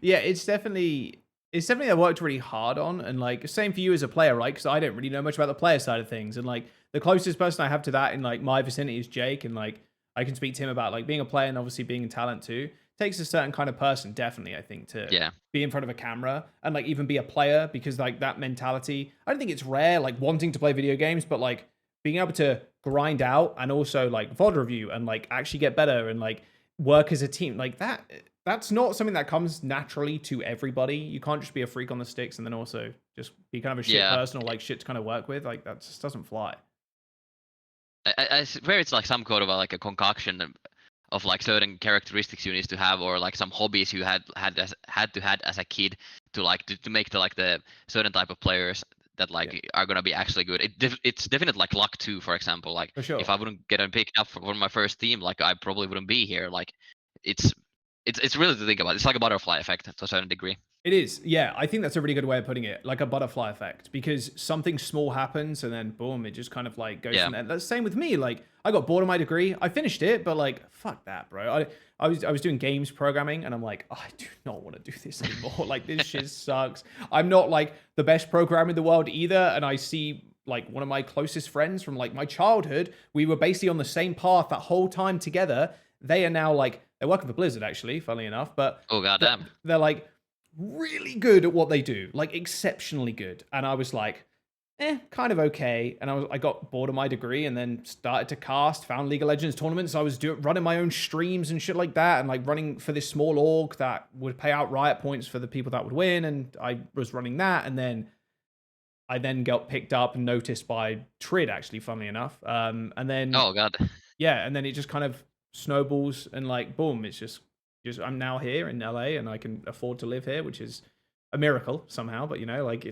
Yeah, it's definitely I worked really hard on, and like same for you as a player, right? Because I don't really know much about the player side of things, and like the closest person I have to that in like my vicinity is Jake, and like I can speak to him about like being a player and obviously being a talent too. Takes a certain kind of person, definitely, I think, to Yeah. be in front of a camera and like even be a player, because like that mentality, I don't think it's rare, like wanting to play video games, but like being able to grind out and also like VOD review and like actually get better and like work as a team, like that's not something that comes naturally to everybody. You can't just be a freak on the sticks and then also just be kind of a shit Yeah. person or like shit to kind of work with. Like that just doesn't fly. I swear it's like some kind of like a concoction of like certain characteristics you need to have, or like some hobbies you had to had as a kid to like to make the like the certain type of players that like are gonna be actually good. It's definitely like luck too. For example, like For sure. if I wouldn't get picked up for my first team, like I probably wouldn't be here. Like it's it's really to think about. It's like a butterfly effect to a certain degree. It is. Yeah, I think that's a really good way of putting it, like a butterfly effect, because something small happens and then boom, it just kind of like goes Yeah. from there. That's the same with me. Like I got bored of my degree. I finished it, but like fuck that, bro. I was doing games programming and I'm like, I do not want to do this anymore. Like this shit sucks. I'm not like the best programmer in the world either, and I see like one of my closest friends from like my childhood, we were basically on the same path that whole time together. They are now like they're working for Blizzard actually, funnily enough, but Oh goddamn. they're like really good at what they do, like exceptionally good. And I was like, kind of okay. And I got bored of my degree and then started to cast, found League of Legends tournaments. I was running my own streams and shit like that, and like running for this small org that would pay out riot points for the people that would win. And I was running that, and then I then got picked up and noticed by Trid, actually, funnily enough. And then Oh god. yeah, and then it just kind of snowballs and like boom, it's just I'm now here in LA and I can afford to live here, which is a miracle somehow. But you know, like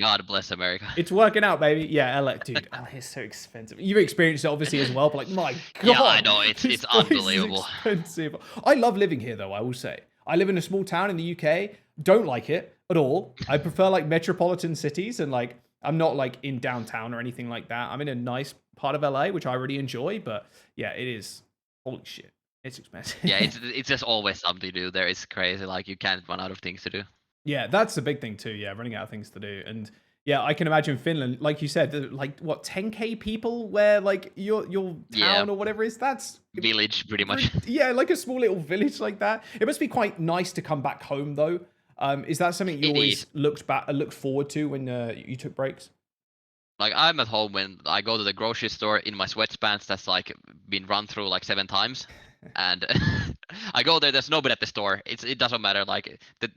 God bless America. it's working out, baby. Yeah, LA, dude, LA is so expensive. You've experienced it obviously as well, but like my god, Yeah, I know this it's place is unbelievable. expensive. I love living here though. I will say, I live in a small town in the UK. Don't like it at all. I prefer like metropolitan cities, and like I'm not like in downtown or anything like that. I'm in a nice part of LA, which I really enjoy. But yeah, it is. Holy shit, it's expensive. Yeah, it's just always something to do there. It's crazy. Like you can't run out of things to do. Yeah, that's the big thing too. Yeah, running out of things to do. And yeah, I can imagine Finland, like you said, like what 10K people where like your town Yeah. or whatever is. That's Village, pretty much. yeah, like a small little village like that. It must be quite nice to come back home though. Is that something you It always is. looked forward to when you took breaks? Like I'm at home when I go to the grocery store in my sweatpants that's like been run through like 7 times, and I go there. There's nobody at the store. It doesn't matter. Like the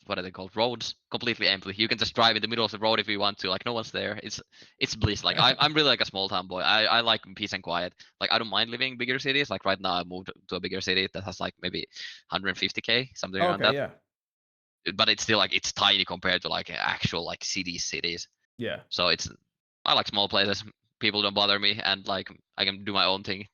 what are they called? Roads completely empty. You can just drive in the middle of the road if you want to. Like no one's there. It's bliss. Like I'm really like a small town boy. I like peace and quiet. Like I don't mind living in bigger cities. Like right now I moved to a bigger city that has like maybe 150K, something around Okay, that. yeah, But it's still like it's tiny compared to like actual like cities. yeah. So I like small places. People don't bother me, and like I can do my own thing in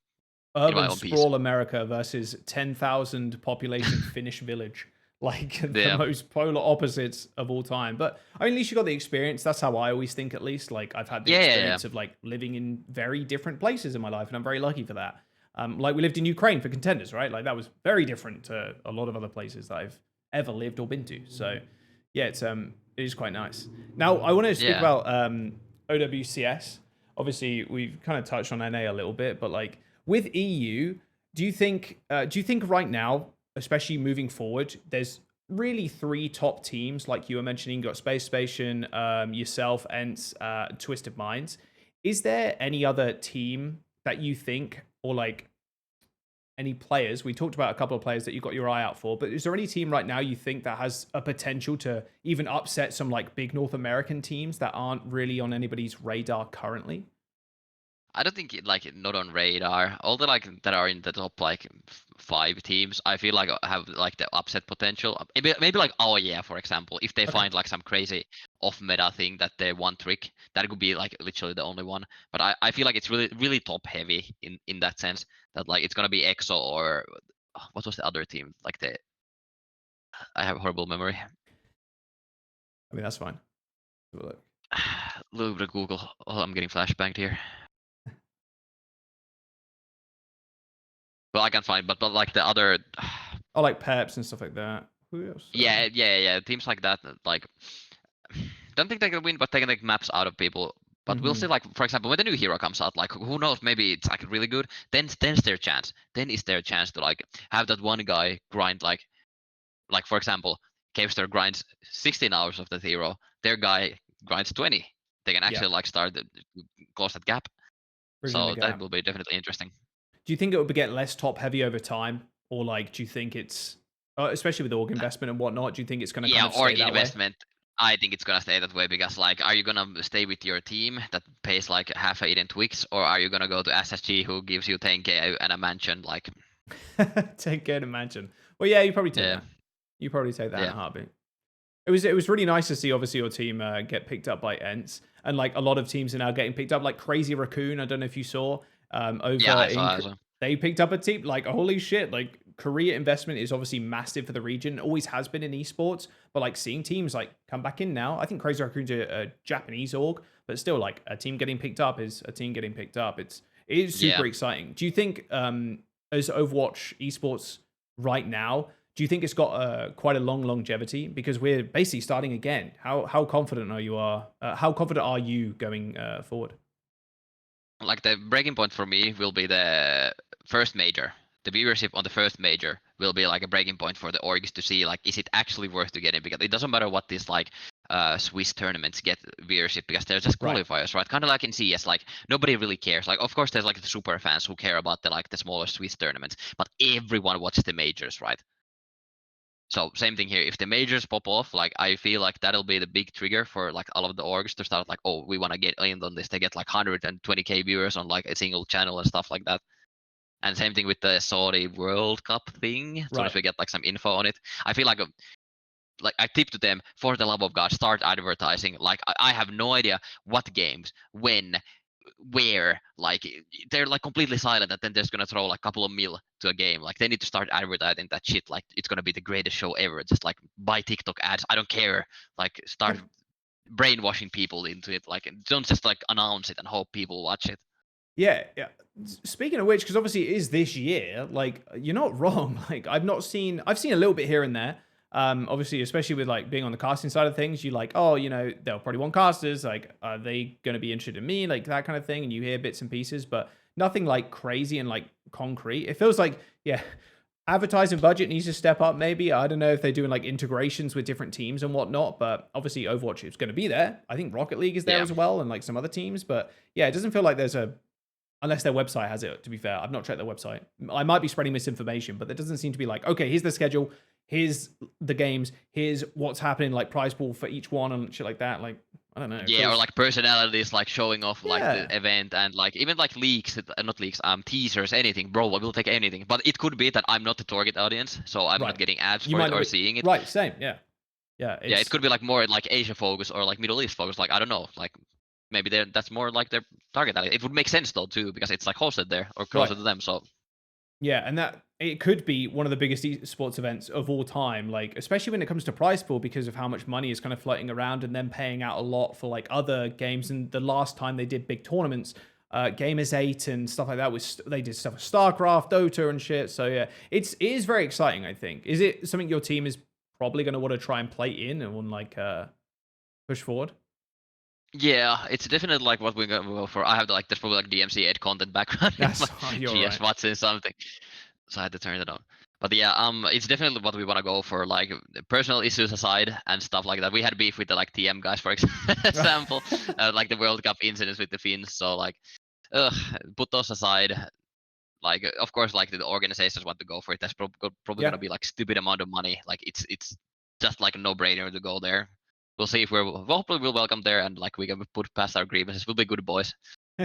my Urban own peace. sprawl America versus 10,000 population Finnish village. Like the Yeah. most polar opposites of all time. But I mean, at least you got the experience. That's how I always think, at least. Like I've had the Yeah. experience of like living in very different places in my life, and I'm very lucky for that. Like we lived in Ukraine for contenders, right? Like that was very different to a lot of other places that I've ever lived or been to. So yeah, it is quite nice. Now I want to speak Yeah. about OWCS. Obviously, we've kind of touched on NA a little bit, but like with EU, do you think right now, especially moving forward, there's really 3 top teams like you were mentioning? You got Space Station, yourself, ENCE, Twisted Minds. Is there any other team that you think, or like any players? We talked about a couple of players that you got your eye out for, but is there any team right now you think that has a potential to even upset some like big North American teams that aren't really on anybody's radar currently? I don't think like not on radar. All the like that are in the top like 5 teams, I feel like have like the upset potential. Maybe like yeah, for example, if they Okay. find like some crazy off meta thing that they one trick, that could be like literally the only one. But I feel like it's really top heavy in that sense, that like it's gonna be EXO or what was the other team? Like I have horrible memory. I mean, that's fine. Have a look. Little bit of Google. Oh, I'm getting flashbanged here. Well, I can find, but like the other. I like Peps and stuff like that. Who else? Yeah. Teams like that, like, don't think they can win, but they can take maps out of people But we'll see, like, for example, when the new hero comes out, like, who knows, maybe it's like really good, then's their chance. Then is their chance to like have that one guy grind like for example, Cavester grinds 16 hours of the hero, their guy grinds 20. They can Yeah, actually like start close that gap. bridging the So that gap. will be definitely interesting. Do you think it will get less top heavy over time, or like do you think it's especially with org investment and whatnot? Do you think it's going to kind Yeah, of stay org that way? investment. I think it's gonna stay that way because like, are you gonna stay with your team that pays like half a Eden Twix, or are you gonna go to SSG who gives you 10k and a mansion? Like, 10K to mansion. Well, yeah, you probably take yeah, that. You probably take that in yeah, a heartbeat. It was really nice to see obviously your team get picked up by ENCE, and like a lot of teams are now getting picked up. Like Crazy Raccoon, I don't know if you saw yeah. over I in saw. I saw. they picked up a team. Like holy shit! Like Korea investment is obviously massive for the region. Always has been in esports, but like seeing teams like come back in now. I think Crazy Raccoon's a Japanese org, but still like a team getting picked up is a team getting picked up. It is super Yeah. exciting. Do you think as Overwatch esports right now? Do you think it's got quite a long longevity? Because we're basically starting again. How confident are you? How confident are you going forward? Like the breaking point for me will be the first major. The viewership on the first major will be like a breaking point for the orgs to see like, is it actually worth to get in? Because it doesn't matter what these like Swiss tournaments get viewership, because they're just Right. qualifiers, right? Kind of like in CS, like nobody really cares. Like of course there's like the super fans who care about the like the smaller Swiss tournaments, but everyone watches the majors, right? So same thing here. If the majors pop off, like I feel like that'll be the big trigger for like all of the orgs to start like, oh, we want to get in on this. They get like 120k viewers on like a single channel and stuff like that. And same thing with the Saudi World Cup thing. As soon as Right. we get like some info on it, I feel like I tip to them, for the love of God, start advertising. Like I have no idea what games, when, where, like they're like completely silent, and then they're just gonna throw like a couple of mil to a game. Like they need to start advertising that shit, like it's gonna be the greatest show ever. Just like buy TikTok ads, I don't care. Like start brainwashing people into it. Like don't just like announce it and hope people watch it. Yeah, yeah. Speaking of which, because obviously it is this year, like you're not wrong. Like I've seen a little bit here and there. Obviously, especially with like being on the casting side of things, you like, oh, they'll probably want casters. Like, are they going to be interested in me? Like that kind of thing. And you hear bits and pieces, but nothing like crazy and like concrete. It feels like, yeah, advertising budget needs to step up. Maybe I don't know if they're doing like integrations with different teams and whatnot, but obviously Overwatch is going to be there. I think Rocket League is there Yeah. as well, and like some other teams. But yeah, it doesn't feel like there's a unless their website has it, to be fair. I've not checked their website. I might be spreading misinformation, but there doesn't seem to be like, okay, here's the schedule, here's the games, here's what's happening, like prize pool for each one and shit like that. Like, I don't know. It Yeah, or feels, like personalities like showing off like the yeah. event, and like even like leaks, not leaks, teasers, anything, bro. I will take anything. But it could be that I'm not the target audience, so I'm not Right. getting ads You for might it not or be, seeing it. right, same. Yeah. Yeah. Yeah, it It's, could be like more like Asia focus or like Middle East focus. Like I don't know, like maybe that's more like their target audience. It would make sense though too, because it's like hosted there or right. closer to them. So Yeah, and that it could be one of the biggest esports events of all time, like especially when it comes to prize pool because of how much money is kind of floating around and then paying out a lot for like other games. And the last time they did big tournaments, Gamers 8 and stuff like that was they did stuff with StarCraft, Dota and shit. So yeah, it is very exciting, I think. Is it something your team is probably going to want to try and play in and like push forward? yeah, it's definitely like what we're gonna go for. I have like there's probably like DMC 8 content background in my That's you're GS right. watching something. So I had to turn it on. But yeah, it's definitely what we want to go for. Like personal issues aside and stuff like that. We had beef with the like TM guys, for example, like the World Cup incidents with the Finns. So like, ugh, put those aside. Like, of course, like the organizations want to go for it. That's probably Yeah. gonna be like stupid amount of money. Like it's just like a no-brainer to go there. We'll see if hopefully we'll welcome there, and like we can put past our grievances. We'll be good boys.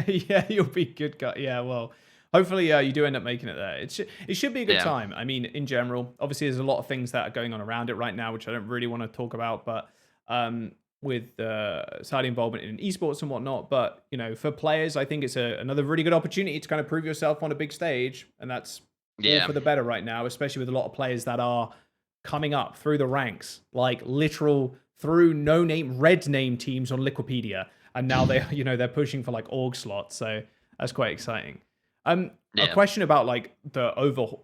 Yeah, you'll be good guy. Yeah, well, hopefully you do end up making it there. It should be a good Yeah, time. I mean, in general, obviously there's a lot of things that are going on around it right now, which I don't really want to talk about, but with Saudi involvement in esports and whatnot. But for players, I think it's another really good opportunity to kind of prove yourself on a big stage, and that's all yeah, for the better right now, especially with a lot of players that are coming up through the ranks, like literal through no name red name teams on Liquipedia, and now they they're pushing for like org slots, so that's quite exciting. A yeah. question about like the overall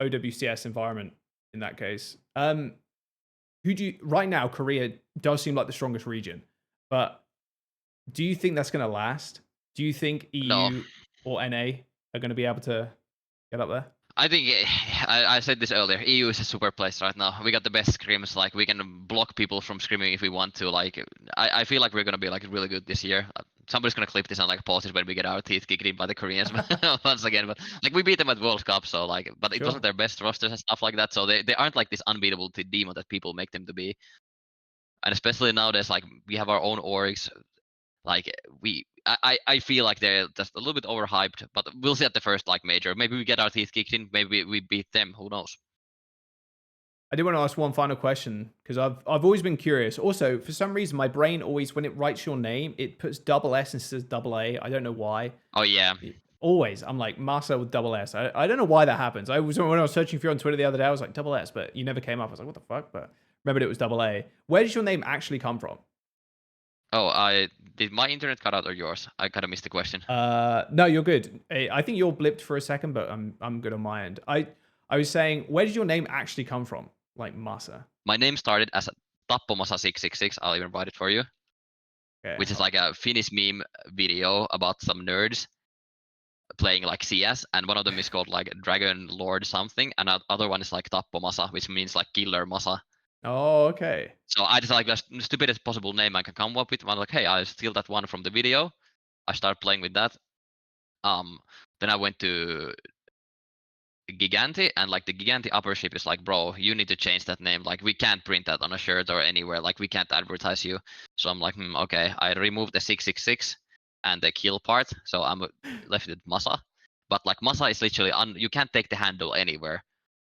OWCS environment in that case. Who do you right now? Korea does seem like the strongest region, but Do you think that's going to last? Do you think No, EU or NA are going to be able to get up there? I think I said this earlier. EU is a super place right now. We got the best scrims. Like we can block people from screaming if we want to. Like I feel like we're gonna be like really good this year. Somebody's gonna clip this and like pause it when we get our teeth kicked in by the Koreans once again. But like we beat them at World Cup, so like, but it Sure. wasn't their best rosters and stuff like that. So they aren't like this unbeatable demon that people make them to be. And especially nowadays, like we have our own orgs. Like I feel like they're just a little bit overhyped, but we'll see at the first like major. Maybe we get our teeth kicked in. Maybe we beat them. Who knows? I do want to ask one final question because I've always been curious. Also, for some reason, my brain always, when it writes your name, it puts double S instead of double A. I don't know why. Oh yeah. Always, I'm like Masaa with double S. I don't know why that happens. When I was searching for you on Twitter the other day, I was like double S, but you never came up. I was like, what the fuck? But remembered it was double A. Where does your name actually come from? Oh, did my internet cut out or yours? I kind of missed the question. No, you're good. I think you're blipped for a second, but I'm good on my end. I was saying, where did your name actually come from? Like Masaa. My name started as Tappo Masaa 666. I'll even write it for you. Okay. Which is like a Finnish meme video about some nerds playing like CS, and one of them is called like Dragon Lord something, and other one is like Tappo Masaa, which means like Killer Masaa. Oh, okay. So I just like the stupidest possible name I can come up with. I'm like, hey, I steal that one from the video. I start playing with that. Then I went to Giganti, and like the Giganti upper ship is like, bro, you need to change that name. Like we can't print that on a shirt or anywhere. Like we can't advertise you. So I'm like, okay. I removed the 666 and the kill part, so I'm left with Masaa. But like Masaa is literally you can't take the handle anywhere.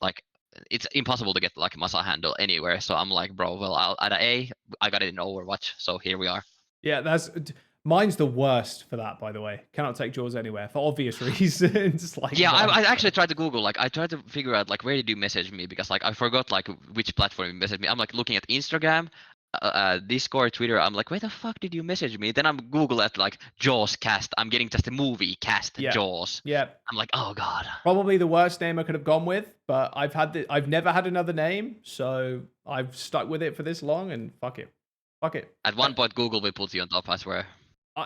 Like it's impossible to get like Masaa handle anywhere. So I'm like, bro, well, I'll add an A. I got it in Overwatch, so here we are. Yeah, mine's the worst for that, by the way. Cannot take jaws anywhere for obvious reasons. Like Yeah, I actually tried to Google. Like I tried to figure out like where did you message me, because like I forgot like which platform you messaged me. I'm like looking at Instagram, Discord, Twitter. I'm like, where the fuck did you message me? Then I'm Google at like Jaws cast. I'm getting just a movie cast Jaws. Yeah. I'm like, oh god. Probably the worst name I could have gone with, but I've never had another name, so I've stuck with it for this long, and fuck it. Fuck it. At one point, Google will put you on top, I swear.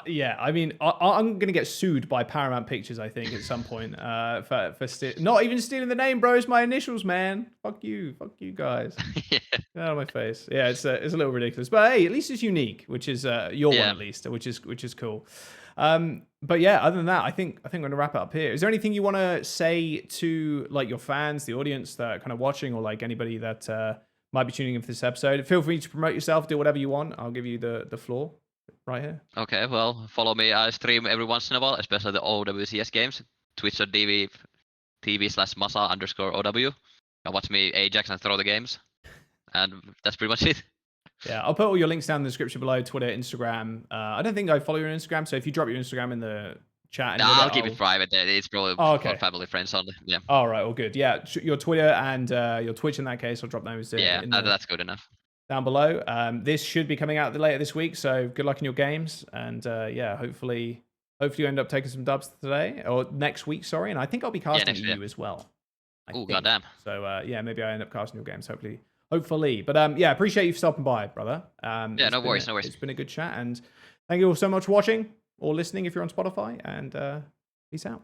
Yeah, I mean, I'm gonna get sued by Paramount Pictures, I think, at some point, for not even stealing the name, bro. It's my initials, man. Fuck you guys. Yeah. Get out of my face. Yeah, it's a little ridiculous, but hey, at least it's unique, which is your one at least, which is cool. But yeah, other than that, I think I'm gonna wrap it up here. Is there anything you want to say to like your fans, the audience that are kind of watching, or like anybody that might be tuning in for this episode? Feel free to promote yourself, do whatever you want. I'll give you the floor right here. Okay, well, follow me. I stream every once in a while, especially the OWCS games. Twitch.tv TV/Masaa_OW. Watch me Ajax and throw the games. And that's pretty much it. Yeah, I'll put all your links down in the description below, Twitter, Instagram. I don't think I follow you on Instagram, so if you drop your Instagram in the chat... No, I'll keep it private. It's probably for family, friends only. Yeah. All right, all good. Yeah, your Twitter and your Twitch in that case, I'll drop those that's good enough. Down below. This should be coming out later this week, so good luck in your games. And yeah, hopefully you end up taking some dubs today, or next week, sorry. And I think I'll be casting EU as well. Oh, goddamn. So yeah, maybe I end up casting your games, hopefully. But yeah, appreciate you for stopping by, brother. Yeah, no worries. It's been a good chat, and thank you all so much for watching or listening if you're on Spotify, and peace out.